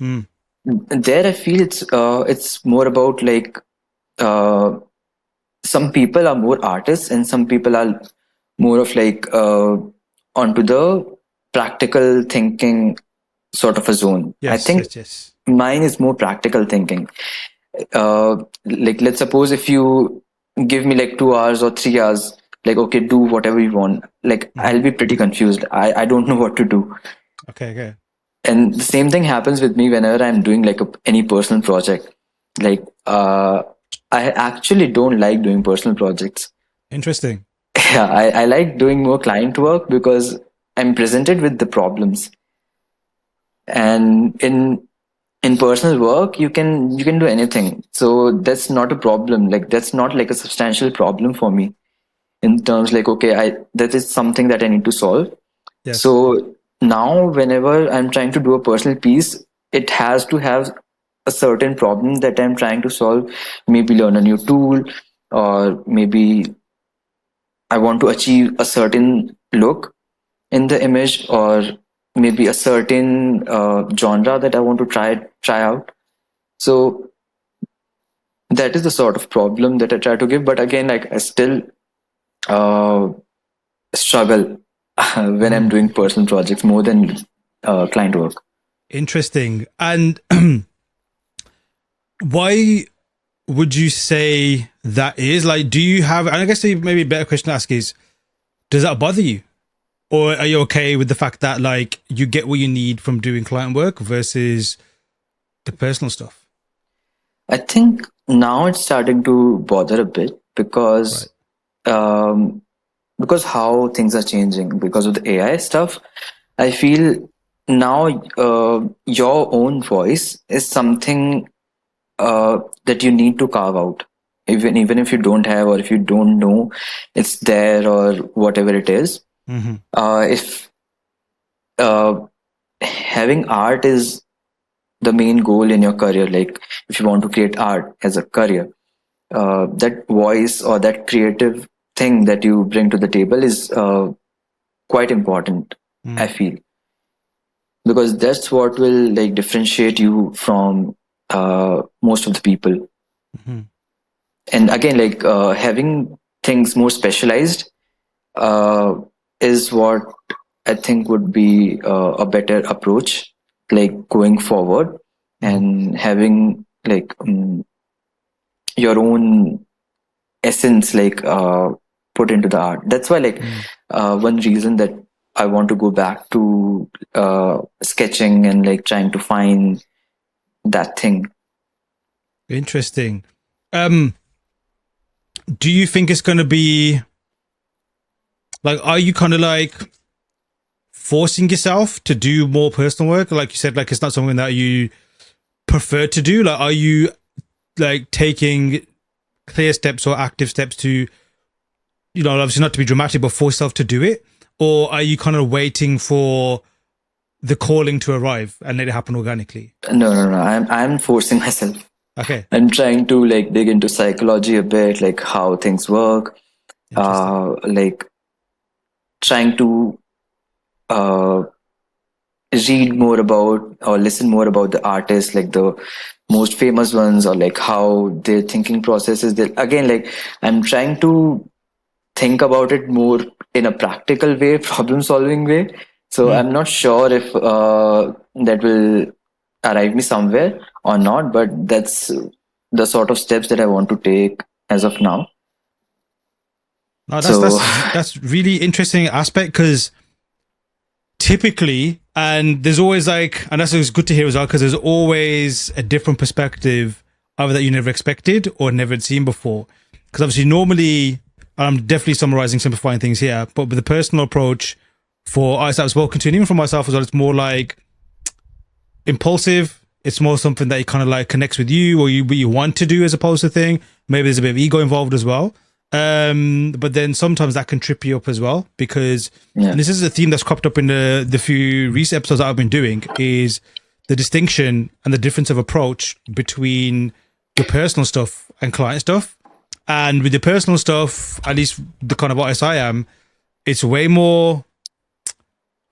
Mm, There, I feel it's more about like uh, some people are more artists and some people are more of like onto the practical thinking sort of a zone. I yes, think yes, yes. mine is more practical thinking. Like let's suppose if you give me like 2 hours or 3 hours, like okay, do whatever you want. Like Hmm. I'll be pretty confused. I don't know what to do. Okay, okay. And the same thing happens with me whenever I'm doing like any personal project. Like I actually don't like doing personal projects. Interesting. Yeah, I like doing more client work because I'm presented with the problems. And in personal work you can do anything, so that's not a problem, like that's not like a substantial problem for me, in terms like okay, I that is something that I need to solve. Yes. So now whenever I'm trying to do a personal piece, it has to have a certain problem that I'm trying to solve, maybe learn a new tool, or maybe I want to achieve a certain look in the image, or maybe a certain genre that I want to try out. So that is the sort of problem that I try to give. But again, like I still uh, struggle when I'm Mm, doing personal projects more than client work. interesting. And why would you say that is? Like, do you have, and I guess maybe a better question to ask is, does that bother you? Or are you okay with the fact that like you get what you need from doing client work versus the personal stuff? I think now it's starting to bother a bit Right. um, because how things are changing because of the AI stuff. I feel now your own voice is something that you need to carve out, even if you don't have, or if you don't know it's there, or whatever it is. Mm-hmm. If uh, having art is the main goal in your career, like if you want to create art as a career, that voice or that creative thing that you bring to the table is quite important, I Mm-hmm. feel, because that's what will like differentiate you from most of the people. Mm-hmm. And again, like having things more specialized uh, is what I think would be a better approach, like going forward, Mm-hmm. and having like your own essence, like put into the art. That's why, like, Mm. one reason that I want to go back to sketching and like trying to find that thing. Interesting. Um, do you think it's going to be like, are you kind of like forcing yourself to do more personal work? Like you said, like it's not something that you prefer to do. Like, are you like taking clear steps or active steps to, you know, obviously not to be dramatic, but force yourself to do it? Or are you kind of waiting for the calling to arrive and let it happen organically? No, no, no. I'm forcing myself. Okay. I'm trying to like dig into psychology a bit, like how things work. Interesting. Like trying to uh, read more about or listen more about the artists, like the most famous ones, or like how their thinking process is. There again, like I'm trying to think about it more in a practical way, problem solving way. So Mm. I'm not sure if that will arrive me somewhere or not, but that's the sort of steps that I want to take as of now. No, So that's really interesting aspect because typically, and there's always like, and that's always good to hear as well because there's always a different perspective either that you never expected or never had seen before. Because obviously, normally, I'm definitely summarizing, simplifying things here, but with the personal approach for us, I've spoken to, and even for myself as well, it's more like impulsive. It's more something that kind of like connects with you or you want to do as opposed to thing. Maybe there's a bit of ego involved as well. But then sometimes that can trip you up as well because yeah, and this is a theme that's cropped up in the few recent episodes that I've been doing is the distinction and the difference of approach between your personal stuff and client stuff. And with the personal stuff, at least the kind of artist I am, it's way more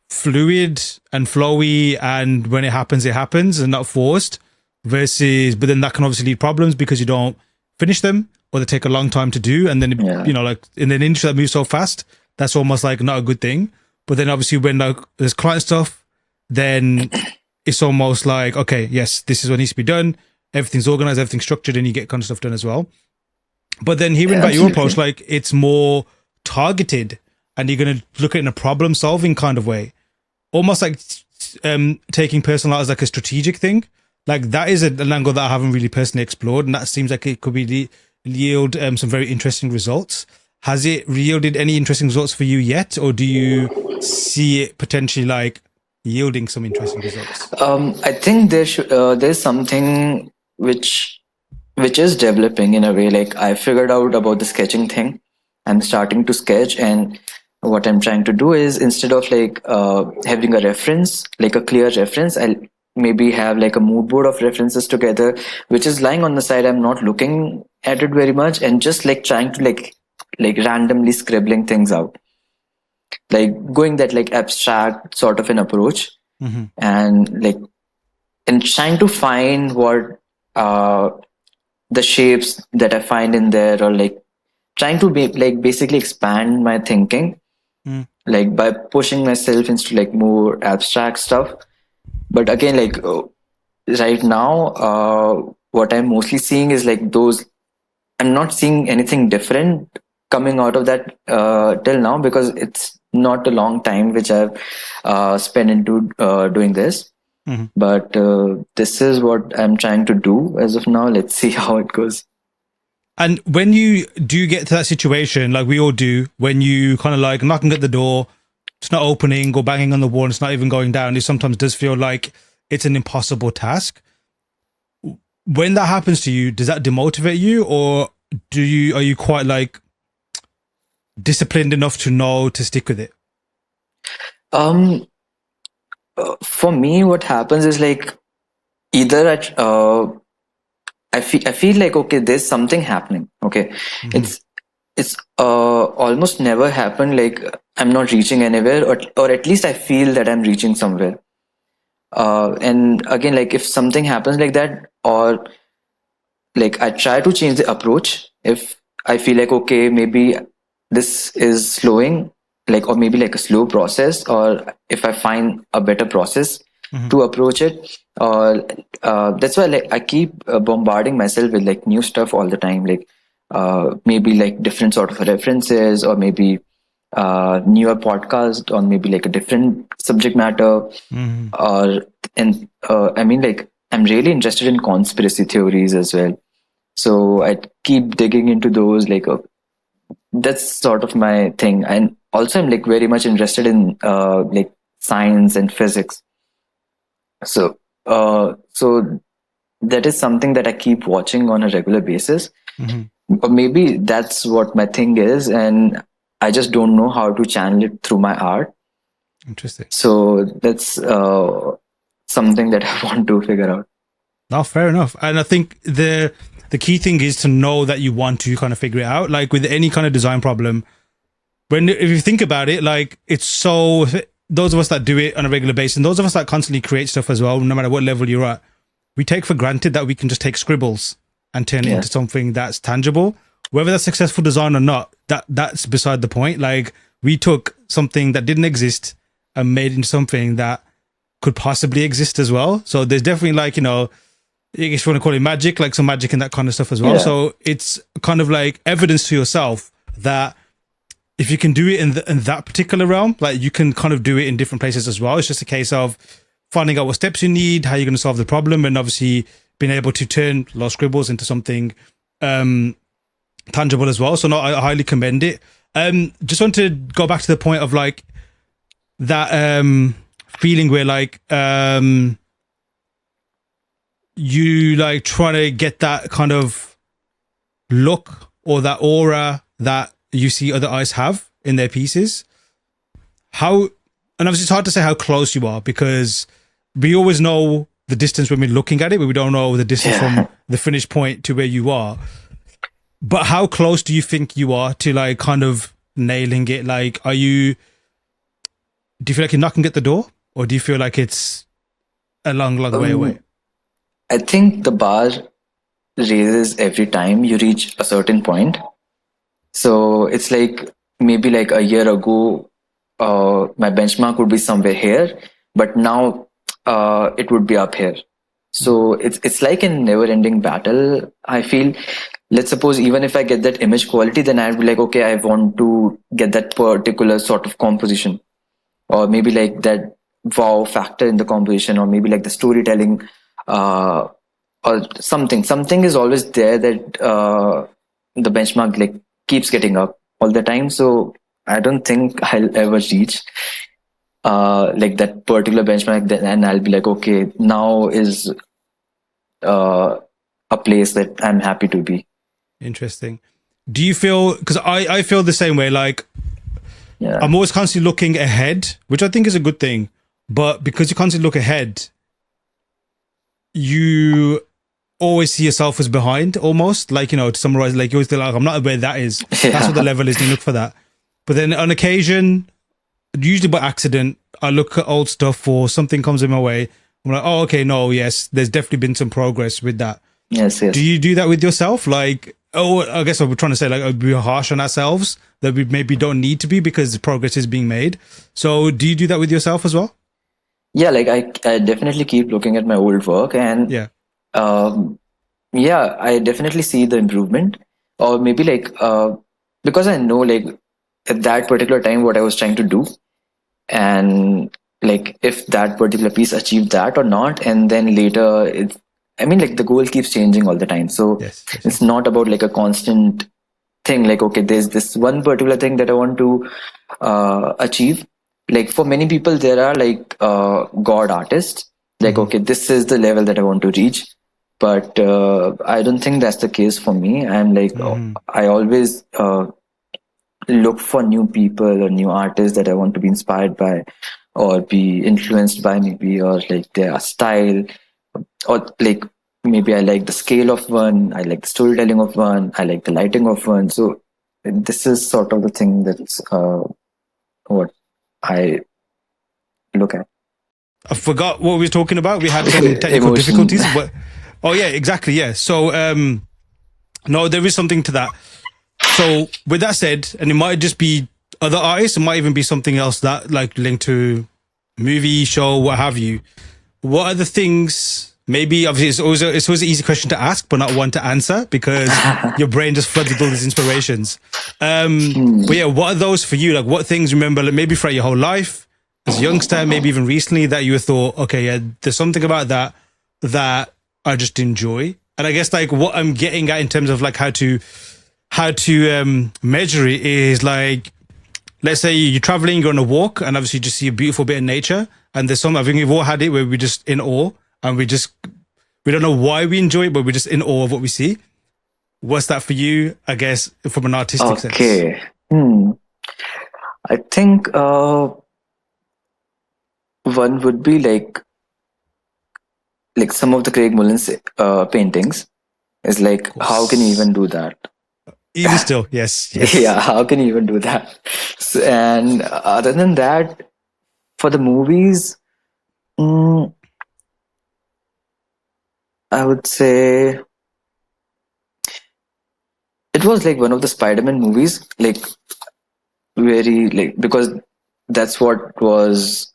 fluid and flowy, and when it happens and not forced versus, but then that can obviously lead problems because you don't finish them or they take a long time to do, and then yeah, you know, like in an industry that moves so fast, that's almost like not a good thing. But then obviously when like there's client stuff, then it's almost like, okay, yes, this is what needs to be done, everything's organized, everything's structured, and you get kind of stuff done as well. But then hearing yeah, about your approach, absolutely. like it's more targeted and you're going to look at it in a problem solving kind of way, almost like taking personal art as like a strategic thing. Like that is an angle that I haven't really personally explored, and that seems like it could be yield some very interesting results. Has it yielded any interesting results for you yet, or do you see it potentially like yielding some interesting results? I think there's something which is developing in a way. Like I figured out about the sketching thing. I'm starting to sketch, and what I'm trying to do is instead of like having a reference, like a clear reference, I'll maybe have like a mood board of references together, which is lying on the side. I'm not looking at it very much, and just like trying to like randomly scribbling things out, like going that like abstract sort of an approach, Mm-hmm. and like and trying to find what uh the shapes that I find in there, or like trying to be like basically expand my thinking, Mm. like by pushing myself into like more abstract stuff. But again, like right now, what I'm mostly seeing is like those. I'm not seeing anything different coming out of that till now, because it's not a long time which I've spent into doing this. Mm-hmm. But this is what I'm trying to do as of now. Let's see how it goes. And when you do get to that situation, like we all do, when you kind of like knocking at the door, it's not opening, or banging on the wall, and it's not even going down, it sometimes does feel like it's an impossible task. When that happens to you, does that demotivate you, or are you quite like disciplined enough to know to stick with it? Um, for me, what happens is like either I feel like okay, there's something happening. Okay, Mm-hmm. it's almost never happened. Like I'm not reaching anywhere, or at least I feel that I'm reaching somewhere. And again, like if something happens like that, or like I try to change the approach if I feel like okay, maybe this is slowing, like, or maybe like a slow process, or if I find a better process Mm-hmm. to approach it, or that's why like I keep bombarding myself with like new stuff all the time, like maybe like different sort of references, or maybe newer podcast on maybe like a different subject matter, Mm-hmm. or and I mean like I'm really interested in conspiracy theories as well, so I keep digging into those. Like that's sort of my thing, and also I'm like very much interested in like science and physics. So that is something that I keep watching on a regular basis. Mm-hmm. Or maybe that's what my thing is, and I just don't know how to channel it through my art. Interesting. So that's something that I want to figure out. No, fair enough. And I think the key thing is to know that you want to kind of figure it out. Like with any kind of design problem, when if you think about it, like it's so those of us that do it on a regular basis, and those of us that constantly create stuff as well, no matter what level you're at, we take for granted that we can just take scribbles and turn it Yeah, into something that's tangible. Whether that's successful design or not, that's beside the point. Like we took something that didn't exist and made it into something that could possibly exist as well. So there's definitely like, I guess you want to call it magic, like some magic and that kind of stuff as well. Yeah. So it's kind of like evidence to yourself that if you can do it in that particular realm, like you can kind of do it in different places as well. It's just a case of finding out what steps you need, how you're going to solve the problem, and obviously being able to turn lost scribbles into something tangible as well. So no, I highly commend it. Just want to go back to the point of like that feeling where like you like trying to get that kind of look or that aura that you see other artists have in their pieces. How, and obviously it's hard to say how close you are because we always know the distance when we're looking at it, but we don't know the distance from the finish point to where you are. But how close do you think you are to like kind of nailing it? Like, do you feel like you're knocking at the door, or do you feel like it's a long way away? I think the bar raises every time you reach a certain point. So it's like maybe like a year ago, my benchmark would be somewhere here, but now it would be up here. So it's like a never-ending battle. I feel. Let's suppose even if I get that image quality, then I'd be like, okay, I want to get that particular sort of composition, or maybe like that wow factor in the composition, or maybe like the storytelling, or something. Something is always there that the benchmark like keeps getting up all the time. So I don't think I'll ever reach like that particular benchmark, and I'll be like, okay, now is a place that I'm happy to be. Interesting. Do you feel, because I feel the same way, like Yeah. I'm always constantly looking ahead, which I think is a good thing. But because you constantly look ahead, you always see yourself as behind almost. Like, to summarize, like you always feel like, I'm not where that is. That's what the level is, and look for that. But then on occasion, usually by accident, I look at old stuff or something comes in my way. I'm like, oh, okay, no, yes, there's definitely been some progress with that. Yes. Do you do that with yourself? Like, I guess what we're trying to say, like, we're harsh on ourselves that we maybe don't need to be because progress is being made. So do you do that with yourself as well? Yeah, like I definitely keep looking at my old work, and Yeah. Yeah, I definitely see the improvement, or maybe like because I know like at that particular time what I was trying to do, and like if that particular piece achieved that or not, and then later I mean like the goal keeps changing all the time, so Yes. it's not about like a constant thing like okay there's this one particular thing that I want to achieve. Like for many people there are like god artists, like okay this is the level that I want to reach, but I don't think that's the case for me. I'm like I always look for new people or new artists that I want to be inspired by or be influenced by, maybe, or like their style, or like maybe I like the scale of one, I like the storytelling of one, I like the lighting of one. So this is sort of the thing that's what I look at. I forgot what we were talking about. We had some technical Emotion. difficulties, but oh yeah, exactly. Yeah. So, no, there is something to that. So with that said, and it might just be other artists, it might even be something else that like linked to movie, show, what have you. What are the things? Maybe obviously it's always an easy question to ask, but not one to answer because your brain just floods with all these inspirations. But yeah, what are those for you? Like what things remember, like maybe throughout your whole life as a youngster, maybe even recently that you thought, okay, yeah, there's something about that I just enjoy. And I guess like what I'm getting at in terms of like how to measure it is like, let's say you're traveling, you're on a walk, and obviously you just see a beautiful bit of nature. And there's some, I think we've all had it where we're just in awe and we don't know why we enjoy it, but we're just in awe of what we see. What's that for you, I guess, from an artistic sense? Okay. I think one would be like some of the Craig Mullins paintings is like how can you even do that? Even still, yes. Yeah, how can you even do that? So, and other than that, for the movies, I would say it was like one of the Spider-Man movies, like very like because that's what was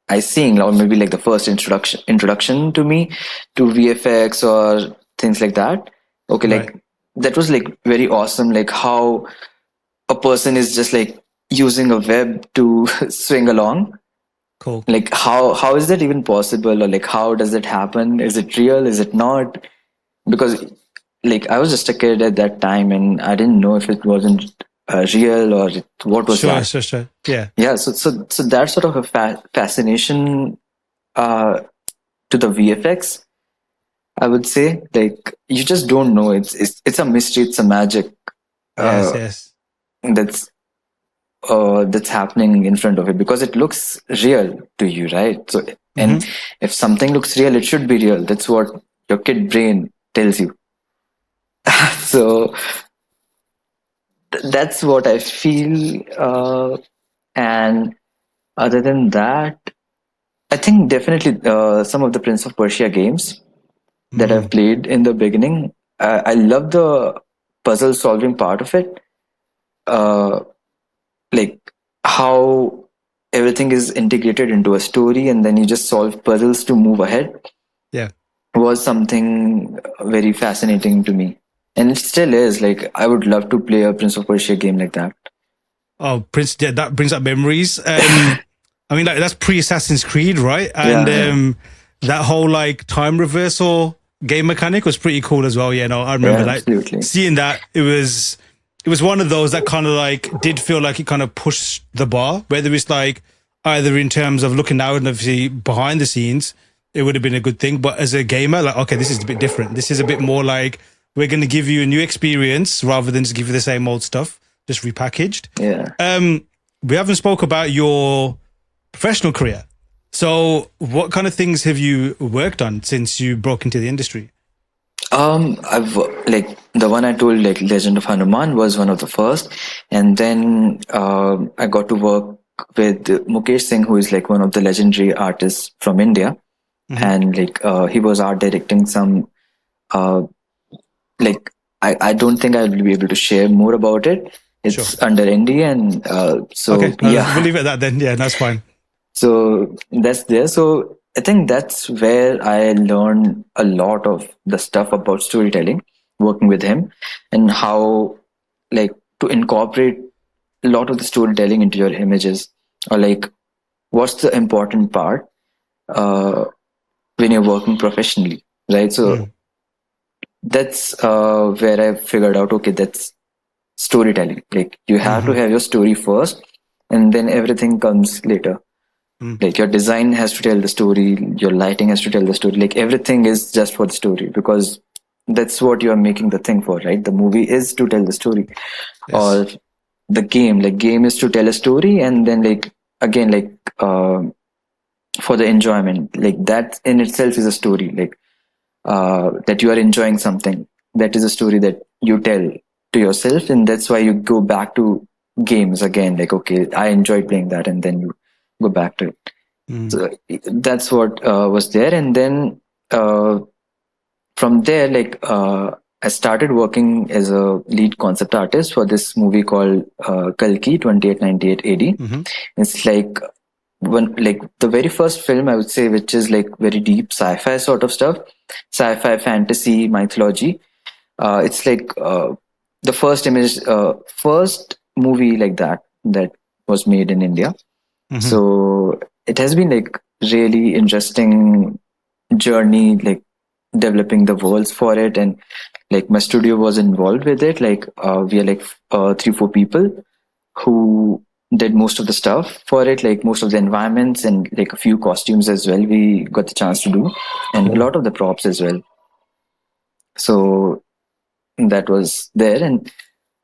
I seeing, or maybe like the first introduction to me to VFX or things like that. Okay, Right. like that was like very awesome. Like how a person is just like using a web to swing along. Cool. Like how is that even possible, or like how does it happen? Is it real? Is it not? Because like I was just a kid at that time, and I didn't know if it wasn't real or what was Sure, that. sure, sure. Yeah. Yeah, so that sort of a fascination uh, to the VFX, I would say. Like you just don't know. It's a mystery. It's a magic Yes, uh, yes. that's happening in front of it, because it looks real to you, right? So, and Hmm. if something looks real, it should be real. That's what your kid brain tells you. So that's what I feel. And other than that, I think definitely some of the Prince of Persia games that I've Mm. played in the beginning. I love the puzzle solving part of it. Uh, like how everything is integrated into a story, and then you just solve puzzles to move ahead, Yeah. was something very fascinating to me. And it still is. Like I would love to play a Prince of Persia game like that. Oh, Prince, yeah, that brings up memories. I mean, like, that's pre Assassin's Creed, right? And Yeah, yeah, that whole like time reversal game mechanic was pretty cool as well. Yeah, no, I remember yeah, like absolutely. seeing that. It was one of those that kind of like did feel like it kind of pushed the bar, whether it's like either in terms of looking out and obviously behind the scenes, it would have been a good thing. But as a gamer, like, okay, this is a bit different. This is a bit more like we're going to give you a new experience rather than just give you the same old stuff, just repackaged. Yeah. We haven't spoke about your professional career. So, what kind of things have you worked on since you broke into the industry? I've like the one I told, like Legend of Hanuman, was one of the first, and then I got to work with Mukesh Singh, who is like one of the legendary artists from India, Hmm. and like he was art directing some uh, like I don't think I'll be able to share more about it. Sure. It's under ND, and Okay, so no, we'll yeah, leave it at that then. Yeah, that's fine. so that's there. So I think that's where I learned a lot of the stuff about storytelling, working with him, and how like to incorporate a lot of the storytelling into your images, or like what's the important part uh, when you're working professionally, right? So Mm, that's where I figured out, okay, that's storytelling. Like you have to hmm. have your story first, and then everything comes later. Mm, Like your design has to tell the story, your lighting has to tell the story. Like everything is just for the story, because that's what you are making the thing for, right? The movie is to tell the story, yes. or the game, like game is to tell a story, and then like again, like for the enjoyment, like that in itself is a story. Like that you are enjoying something, that is a story that you tell to yourself, and that's why you go back to games again. Like okay, I enjoyed playing that, and then you go back to it. Mm, So that's what was there, and then uh, from there, like I started working as a lead concept artist for this movie called Kalki 2898 AD. hmm. It's like one, like the very first film I would say, which is like very deep sci-fi sort of stuff, sci-fi fantasy mythology. It's like the first movie like that was made in India. Hmm. So it has been like really interesting journey, like developing the worlds for it, and like my studio was involved with it. Like we are like 3 4 people who did most of the stuff for it, like most of the environments, and like a few costumes as well we got the chance to do, and a Cool. lot of the props as well. So that was there, and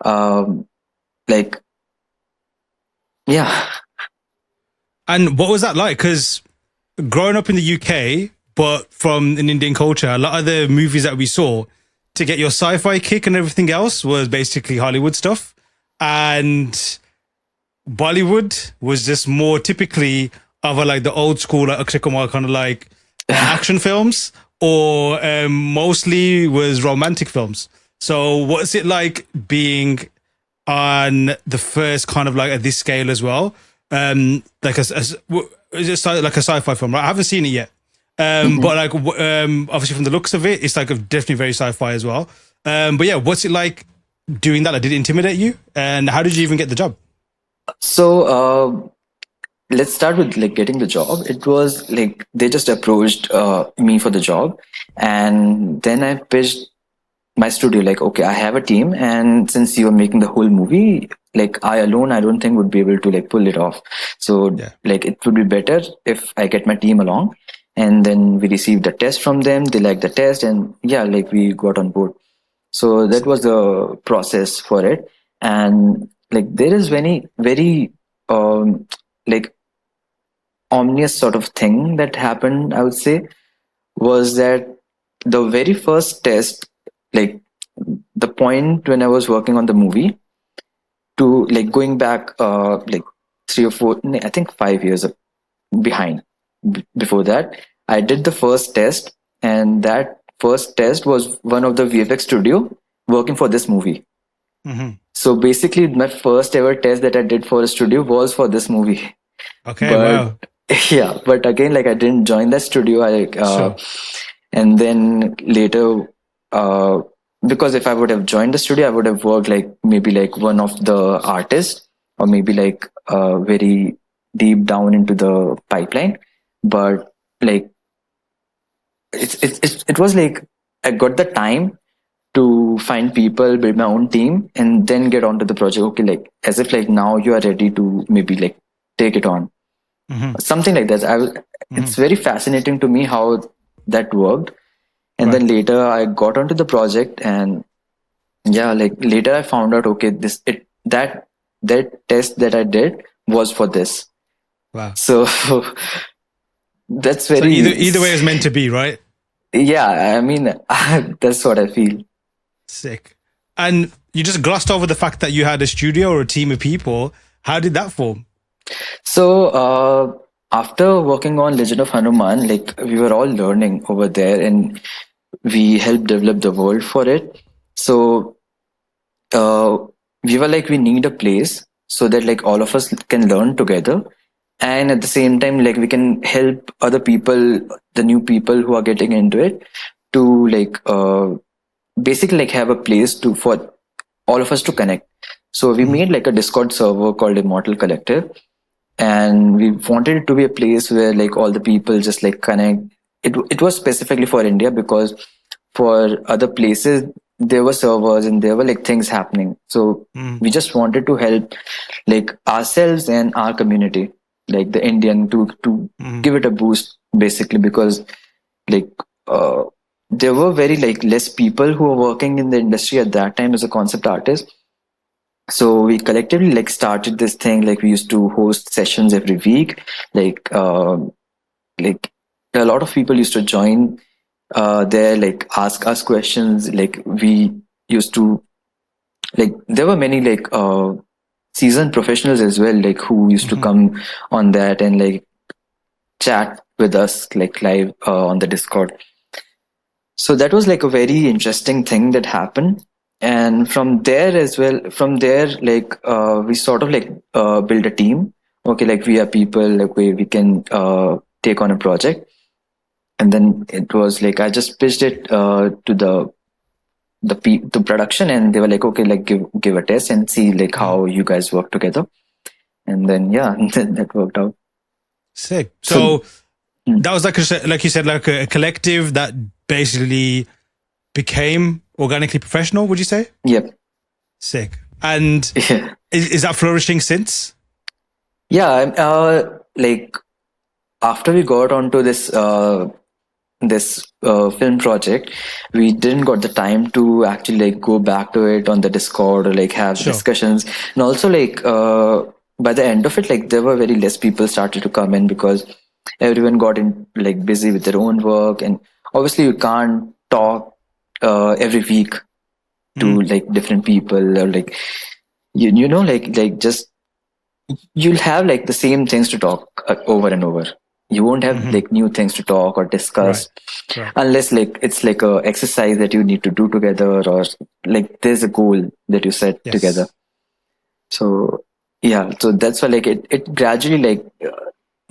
um like yeah. And what was that like? Because growing up in the UK, but from an Indian culture, a lot of the movies that we saw to get your sci-fi kick and everything else was basically Hollywood stuff. And Bollywood was just more typically of a, like the old school like Akshay Kumar kind of like action films, or mostly was romantic films. So what's it like being on the first kind of like at this scale as well? like is it like a sci-fi film, right? I haven't seen it yet. Mhm. But like, obviously from the looks of it, it's like definitely very sci-fi as well. But yeah, what's it like doing that? Like, did it intimidate you? And how did you even get the job? So let's start with like getting the job. It was like they just approached me for the job, and then I pitched my studio like, okay, I have a team, and since you're making the whole movie, like I alone, I don't think would be able to like pull it off. So Yeah. like it would be better if I get my team along. And then we received a test from them. They liked the test, and yeah, like we got on board. So that was the process for it. And like there is very like ominous sort of thing that happened, I would say, was that the very first test, like the point when I was working on the movie, to like going back like 3 or 4, I think 5 years behind. Before that, I did the first test, and that first test was one of the VFX studio working for this movie. Hmm. So basically, my first ever test that I did for a studio was for this movie. Okay. But Wow. yeah, but again, like I didn't join that studio. Sure. And then later, uh, because if I would have joined the studio, I would have worked like maybe like one of the artists, or maybe like very deep down into the pipeline. But like it was like I got the time to find people, build my own team, and then get onto the project. Okay, like as if like now you are ready to maybe like take it on, Hmm. something like that. Hmm. It's very fascinating to me how that worked. And Right. then later I got onto the project, and yeah, like later I found out, okay, this it that test that I did was for this. Wow. So that's So very either way is meant to be, right? yeah. I mean, that's what I feel. Sick. And you just glossed over the fact that you had a studio or a team of people. How did that form? So after working on Legend of Hanuman, like we were all learning over there, and we helped develop the world for it. So uh, we were like, we need a place so that like all of us can learn together, and at the same time like we can help other people, the new people who are getting into it, to like basically like have a place to for all of us to connect. So we Mhm. made like a Discord server called Immortal Collective, and we wanted it to be a place where like all the people just like connect. It was specifically for India, because for other places there were servers and there were like things happening. So Mhm. we just wanted to help like ourselves and our community, like the Indian, to Mhm. give it a boost, basically, because like uh, there were very like less people who were working in the industry at that time as a concept artist. So we collectively like started this thing. Like we used to host sessions every week. like like a lot of people used to join there, like ask us questions. Like we used to like there were many like seasoned professionals as well, like who used to Mhm. come on that and like chat with us like live on the Discord. So that was like a very interesting thing that happened. And from there as well, from there, like we sort of like build a team. Okay, like we are people, like we can take on a project. And then it was like I just pitched it to the production, and they were like, okay, like give a test and see like Mhm. how you guys work together. And then yeah, that worked out. Sick. So So that was like you said, like a collective that basically became organically professional. Would you say? yep. Sick. And Yeah. is that flourishing since? Yeah, like after we got onto this film project, we didn't got the time to actually like go back to it on the Discord or like have Sure. discussions. And also like by the end of it, like there were very less people started to come in, because everyone got in like busy with their own work. And obviously you can't talk every week to Mhm. like different people, or like you know like just you'll have like the same things to talk over and over. You won't have Mhm. like new things to talk or Right. discuss, Right. unless like it's like a exercise that you need to do together, or like there's a goal that you set together. Yes. So Yeah, so that's why like it gradually like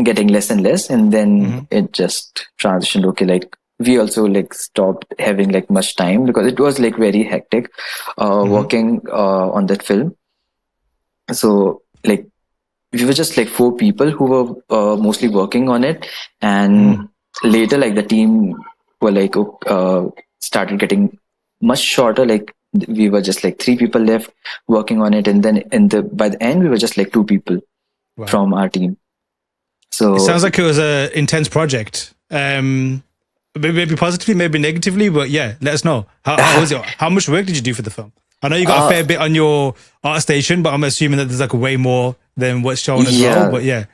getting less and less, and then Mm-hmm. it just transitioned. Okay, like we also like stopped having like much time because it was like very hectic Mm-hmm. working on that film. So like we were just like four people who were mostly working on it, Mm. and later like the team were like started getting much shorter. Like we were just like three people left working on it, and then in the by the end we were just like two people Wow. from our team. It So sounds like it was a intense project. Maybe positively, maybe negatively, but yeah, let us know. How was it? How much work did you do for the film? I know you got a fair uh bit on your art station, but I'm assuming that there's like way more than what's shown as well. yeah, But yeah.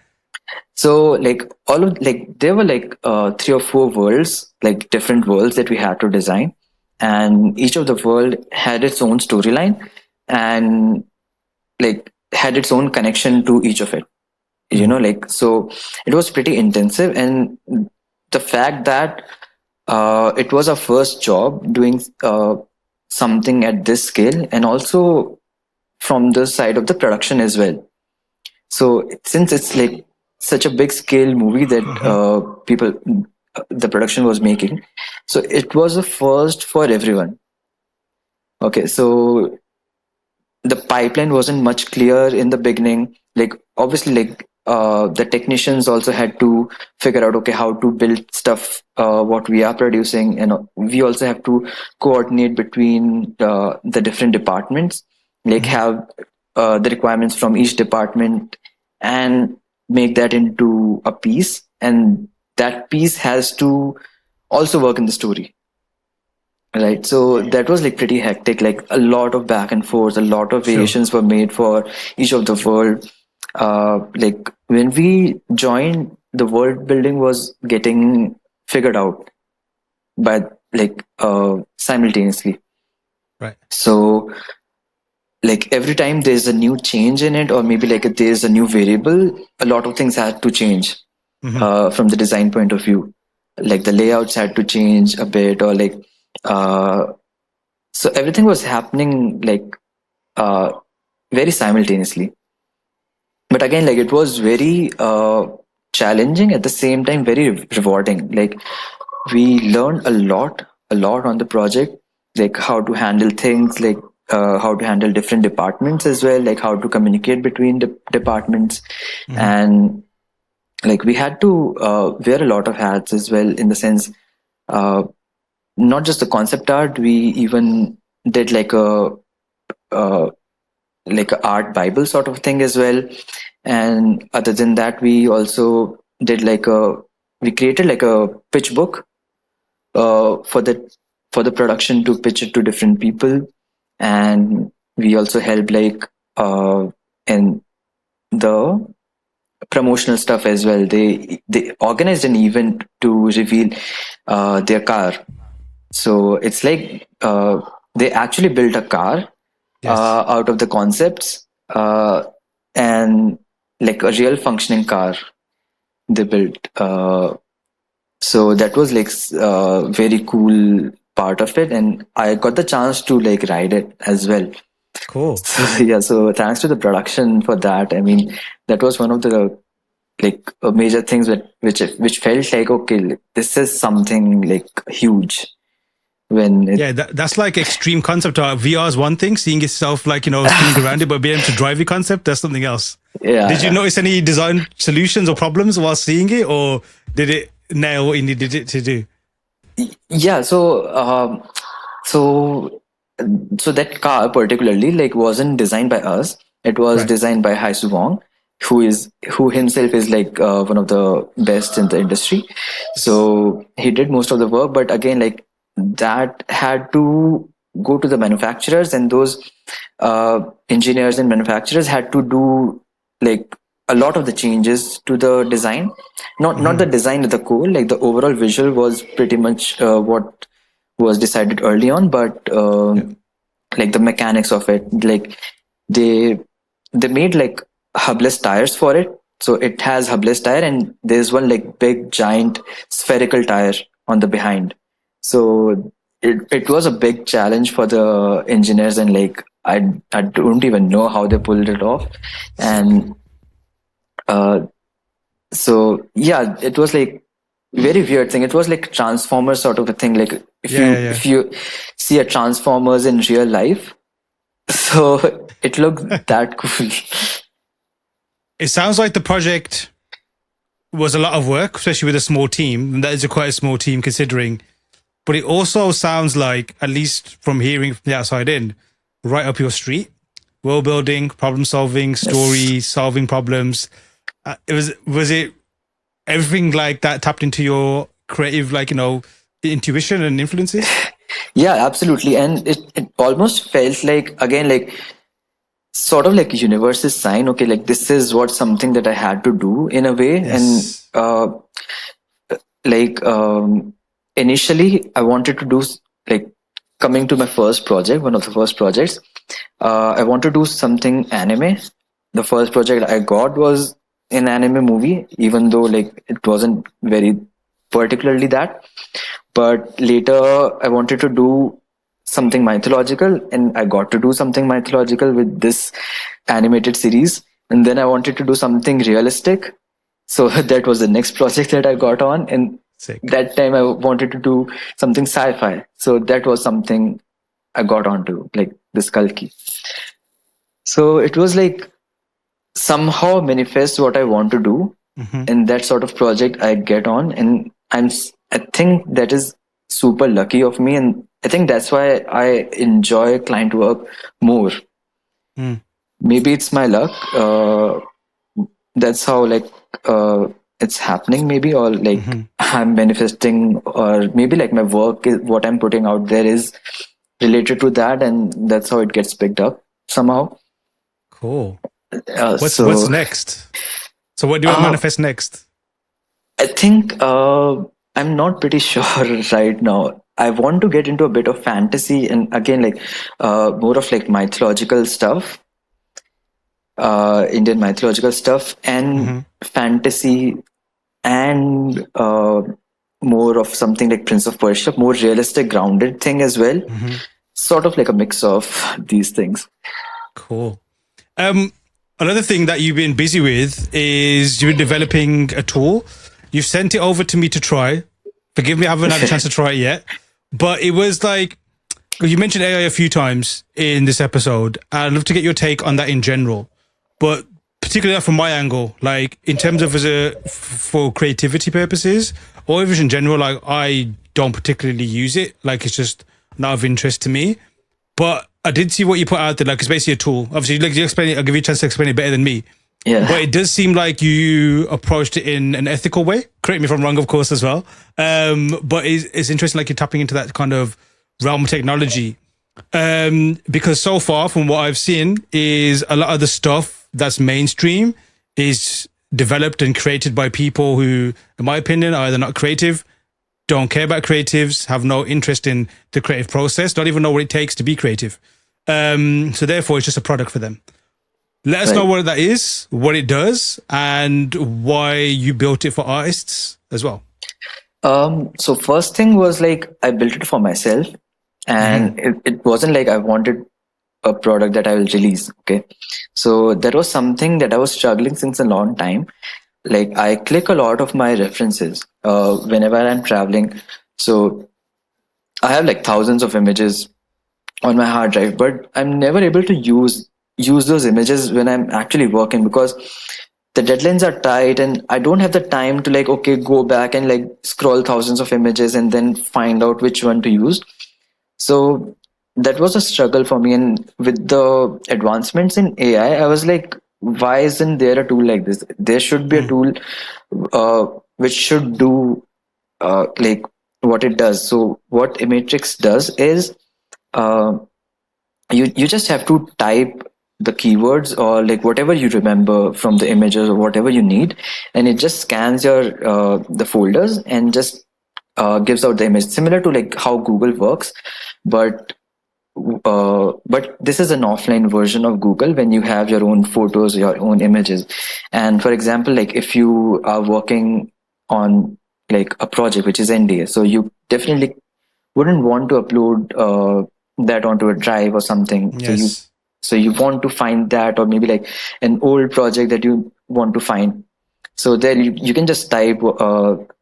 so like all of like there were like three or four worlds, like different worlds that we had to design, and each of the world had its own storyline and like had its own connection to each of it, you Mm-hmm. know, like so it was pretty intensive. And the fact that it was our first job doing something at this scale, and also from the side of the production as well. So since it's like such a big scale movie that Mm-hmm. people the production was making, so it was a first for everyone. Okay, so the pipeline wasn't much clear in the beginning. Like obviously like the technicians also had to figure out okay how to build stuff what we are producing, and we also have to coordinate between the different departments, like Mm-hmm. have the requirements from each department and make that into a piece, and that piece has to also work in the story. Right. So that was like pretty hectic, like a lot of back and forth, a lot of Sure. variations were made for each of the world. Like when we joined, the world building was getting figured out by like simultaneously. Right. So like every time there's a new change in it, or maybe like if there's a new variable, a lot of things had to change Mm-hmm. from the design point of view. Like the layouts had to change a bit, or like uh, so everything was happening like uh, very simultaneously. But again, like it was very challenging, at the same time very rewarding. Like we learned a lot on the project, like how to handle things, like how to handle different departments as well, like how to communicate between the departments. Mm-hmm. And like we had to wear a lot of hats as well, in the sense uh, not just the concept art, we even did uh, like a art bible sort of thing as well. And other than that, we also did like a we created like a pitch book for the production to pitch it to different people. And we also helped like in the promotional stuff as well. They organized an event to reveal their car. So it's like they actually built a car Yes. out of the concepts, and like a real functioning car they built. So that was like very cool part of it, and I got the chance to like ride it as well. Cool. So yeah, so thanks to the production for that. I mean, that was one of the like major things which felt like okay, like, this is something like huge when it. Yeah, that's like extreme concept art. VR is one thing, seeing yourself like, spinning around it, but being able to drive your concept, that's something else. Did you Yeah, notice any design solutions or problems while seeing it, or did it nail what you needed it to do? yeah. So so that car particularly like wasn't designed by us. It was Right. designed by Haisu Wong, who himself is like one of the best in the industry. Yes. So he did most of the work, but again, like that had to go to the manufacturers, and those engineers and manufacturers had to do like a lot of the changes to the design. Not Mm-hmm. the design of the core, like the overall visual was pretty much what was decided early on, but Yeah. like the mechanics of it, like they they made like hubless tires for it. So it has hubless tire, and there's one like big giant spherical tire on the behind. So it was a big challenge for the engineers, and like I don't even know how they pulled it off. And uh, so yeah, it was like very weird thing. It was like Transformers sort of a thing. Like Yeah, yeah, yeah. if you see a Transformers in real life, so it looked that cool. It sounds like the project was a lot of work, especially with a small team. And that is quite a small team considering. But it also sounds like, at least from hearing from the outside in, right up your street. World building, problem solving, Yes. story, solving problems. Was it everything like that tapped into your creative, like, intuition and influences? Yeah, absolutely. And it almost felt like, again, like sort of like universe's sign. Okay, like this is what something that I had to do in a way. And Yes. like initially I wanted to do like, coming to my first project, one of the first projects, I want to do something anime. The first project I got was an anime movie, even though like it wasn't very particularly that. But later I wanted to do something mythological, and I got to do something mythological with this animated series. And then I wanted to do something realistic, so that was the next project that I got on. And Sick. that time I wanted to do something sci-fi, so that was something I got onto, like this Kalki. So it was like somehow manifest what I want to do, Mm-hmm. and that sort of project I get on. And I think that is super lucky of me, and I think that's why I enjoy client work more. Mm. Maybe it's my luck. That's how like it's happening, maybe, or like Mm-hmm. I'm manifesting, or maybe like my work is what I'm putting out there is related to that, and that's how it gets picked up somehow. Cool. What's So next? So what do you want to uh, manifest next? I think I'm not pretty sure right now. I want to get into a bit of fantasy, and again, like more of like mythological stuff, Indian mythological stuff, and Mm-hmm. fantasy, and more of something like Prince of Persia, more realistic, grounded thing as well. Mm-hmm. Sort of like a mix of these things. Cool. Um, Another thing that you've been busy with is you've been developing a tool. You've sent it over to me to try. Forgive me, I haven't had a chance to try it yet. But it was like, you mentioned AI a few times in this episode. I'd love to get your take on that in general. But particularly from my angle, like in terms of for creativity purposes, or even in general, like I don't particularly use it. Like it's just not of interest to me. But I did see what you put out there. Like it's basically a tool. Obviously, like you explain it, I'll give you a chance to explain it better than me. But Yeah, it does seem like you approached it in an ethical way. Correct me if I'm wrong, of course, as well. But it's interesting, like you're tapping into that kind of realm of technology. Because so far, from what I've seen, is a lot of the stuff that's mainstream is developed and created by people who, in my opinion, are either not creative, don't care about creatives, have no interest in the creative process, don't even know what it takes to be creative. So therefore, it's just a product for them. Let us know right. what that is, what it does, and why you built it for artists as well. So first thing was like I built it for myself, Mm-hmm. and it wasn't like I wanted a product that I will release. Okay. So that was something that I was struggling since a long time. Like I click a lot of my references whenever I'm traveling. So I have like thousands of images on my hard drive, but I'm never able to use those images when I'm actually working, because the deadlines are tight and I don't have the time to like, okay, go back and like scroll thousands of images and then find out which one to use. So that was a struggle for me. And with the advancements in AI, I was like, why isn't there a tool like this? There should be a tool which should do like what it does. So what Imatrix does is uh, you just have to type the keywords or like whatever you remember from the images or whatever you need, and it just scans your the folders and just gives out the image, similar to like how Google works. But but this is an offline version of Google when you have your own photos, your own images. And for example, like if you are working on like a project which is NDA, so you definitely wouldn't want to upload that onto a drive or something. So you Yes. So you want to find that, or maybe like an old project that you want to find. So there you can just type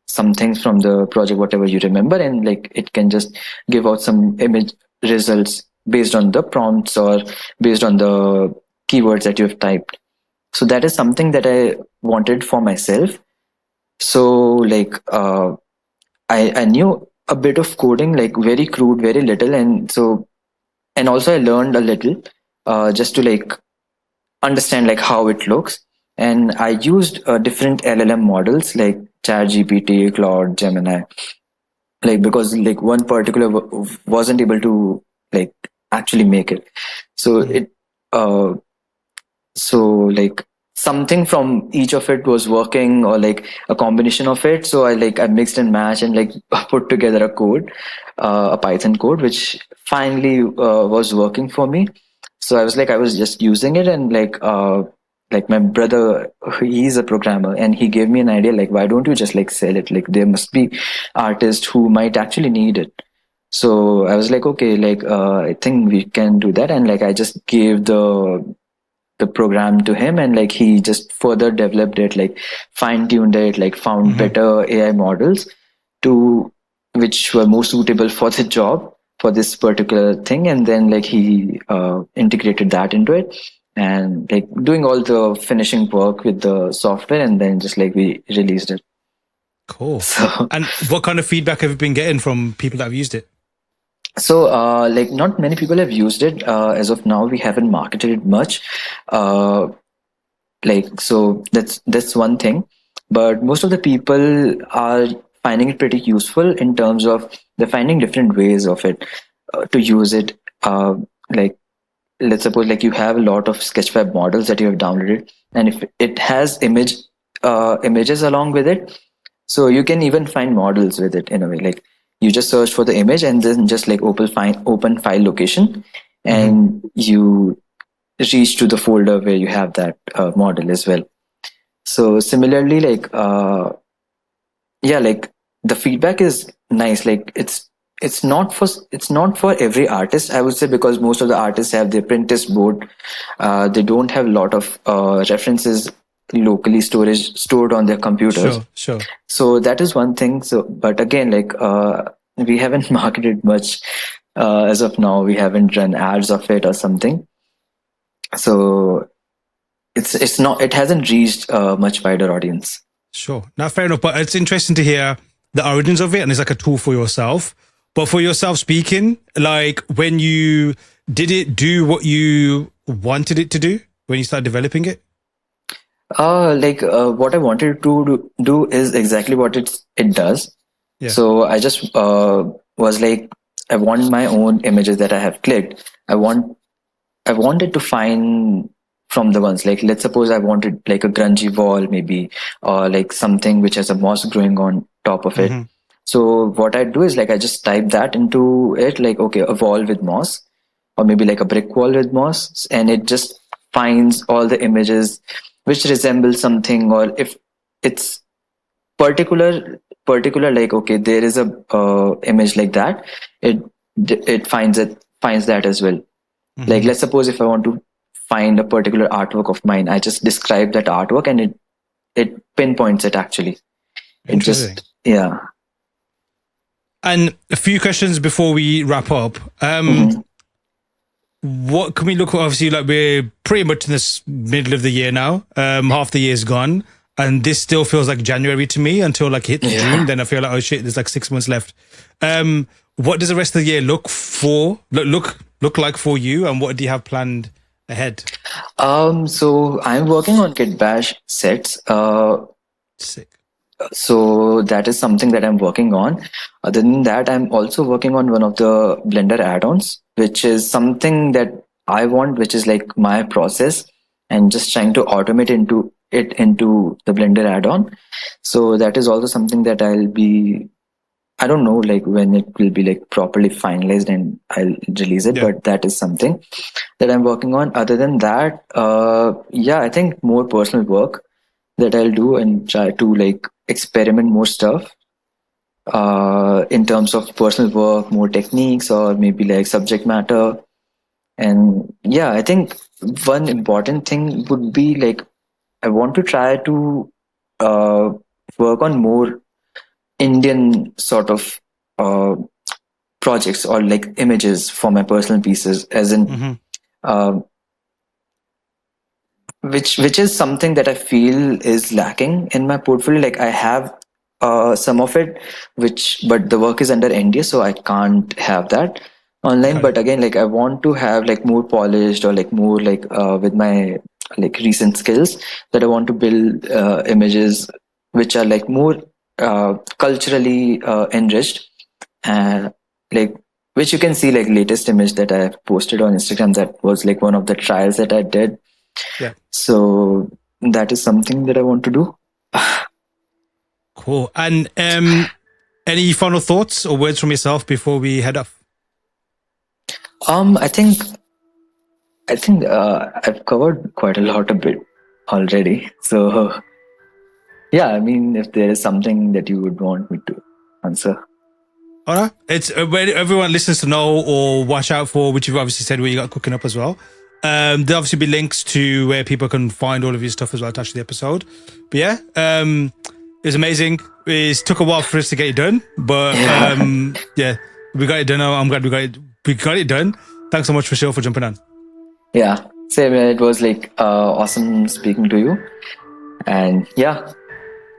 some things from the project, whatever you remember, and like it can just give out some image results based on the prompts or based on the keywords that you have typed. So that is something that I wanted for myself. So like I knew a bit of coding, like very crude, very little, and also I learned a little just to like understand like how it looks. And I used different LLM models like ChatGPT, Claude, Gemini, like because like one particular wasn't able to like actually make it. So Mhm. uh, like something from each of it was working, or like a combination of it. So I mixed and matched and like put together a code, a Python code, which finally was working for me. So I was just using it, and like my brother, he's a programmer, and he gave me an idea like, why don't you just like sell it? Like there must be artists who might actually need it. So I was like, okay, like I think we can do that. And like I just gave the program to him, and like he just further developed it, like fine tuned it, like found Mhm. better AI models to which were more suitable for the job, for this particular thing. And then like he integrated that into it, and like doing all the finishing work with the software, and then just like we released it. Cool. So And what kind of feedback have you been getting from people that have used it? like not many people have used it as of now. We haven't marketed it much. uh, so that's one thing, but most of the people are finding it pretty useful in terms of they're finding different ways of it to use it. Like let's suppose like you have a lot of sketchfab models that you have downloaded, and if it has images along with it, so you can even find models with it in a way. Like you just search for the image, and then just like open file location, Hmm. and you reach to the folder where you have that model as well. So similarly, yeah, like the feedback is nice. Like it's not for every artist, I would say, because most of the artists have their Pinterest board. They don't have a lot of references locally storage stored on their computers. Sure, sure. So that is one thing. So, but again, like we haven't marketed much as of now. We haven't run ads of it or something. So it's not it hasn't reached a much wider audience. Sure. Now, fair enough. But it's interesting to hear the origins of it, and it's like a tool for yourself. But for yourself speaking, like when you did it do what you wanted it to do when you started developing it? What I wanted to do is exactly what it does. Yeah. So I just was like, I want my own images that I have clicked. I wanted to find from the ones like, let's suppose I wanted like a grungy wall, maybe, or like something which has a moss growing on top of it. Hmm. So what I do is like I just type that into it, like okay, a wall with moss, or maybe like a brick wall with moss, and it just finds all the images which resemble something, or if it's particular like okay, there is a image like that, it it finds that as well. Like Hmm. let's suppose if I want to find a particular artwork of mine, I just describe that artwork, and it pinpoints it actually. It Interesting. just yeah. And a few questions before we wrap up. Mhm. What can we look at? Obviously, like we're pretty much in this middle of the year now. Half the year's gone, and this still feels like January to me until like it hits June. Yeah. Then I feel like oh shit, there's like 6 months left. What does the rest of the year look like for you, and what do you have planned ahead? So I'm working on Git Bash sets. Sick. So that is something that I'm working on. Other than that, I'm also working on one of the Blender add-ons, which is something that I want, which is like my process, and just trying to automate into the Blender add-on. So that is also something that I don't know like when it will be like properly finalized and I'll release it, Yeah. but that is something that I'm working on. Other than that, yeah, I think more personal work that I'll do and try to like experiment more stuff in terms of personal work, more techniques, or maybe like subject matter. And yeah, I think one important thing would be like I want to try to uh, work on more Indian sort of uh, projects or like images for my personal pieces, as in Mm-hmm. uh, which is something that I feel is lacking in my portfolio. Like I have some of it, which but the work is under NDA, so I can't have that online. Got it. But again, like I want to have like more polished or like more like with my like recent skills that I want to build images which are like more culturally enriched and like which you can see like latest image that I posted on Instagram that was like one of the trials that I did, Yeah. so that is something that I want to do. Cool. And any final thoughts or words from yourself before we head off? I think I've covered quite a lot of it already. So yeah, I mean, if there is something that you would want me to answer. All right. It's where everyone listens to know or watch out for, which you've obviously said where you got cooking up as well. There'll obviously be links to where people can find all of your stuff as well attached to the episode. But yeah, it was amazing. It took a while for us to get it done, but Yeah, yeah, we got it done. I'm glad we got it. We got it done. Thanks so much, Rochelle, for jumping on. yeah. Same. It was like awesome speaking to you, and yeah,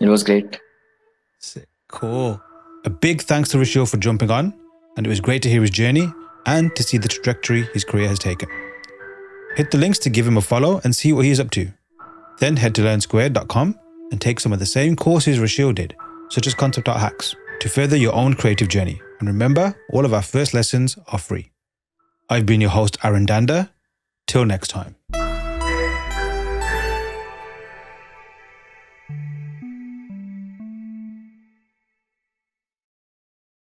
it was great. Sick. Cool. A big thanks to Rochelle for jumping on, and it was great to hear his journey and to see the trajectory his career has taken. Hit the links to give him a follow and see what he's up to. Then head to learnsquared.com and take some of the same courses Rochelle did, such as concept art hacks, to further your own creative journey. And remember, all of our first lessons are free. I've been your host, Aaron Danda. Till next time.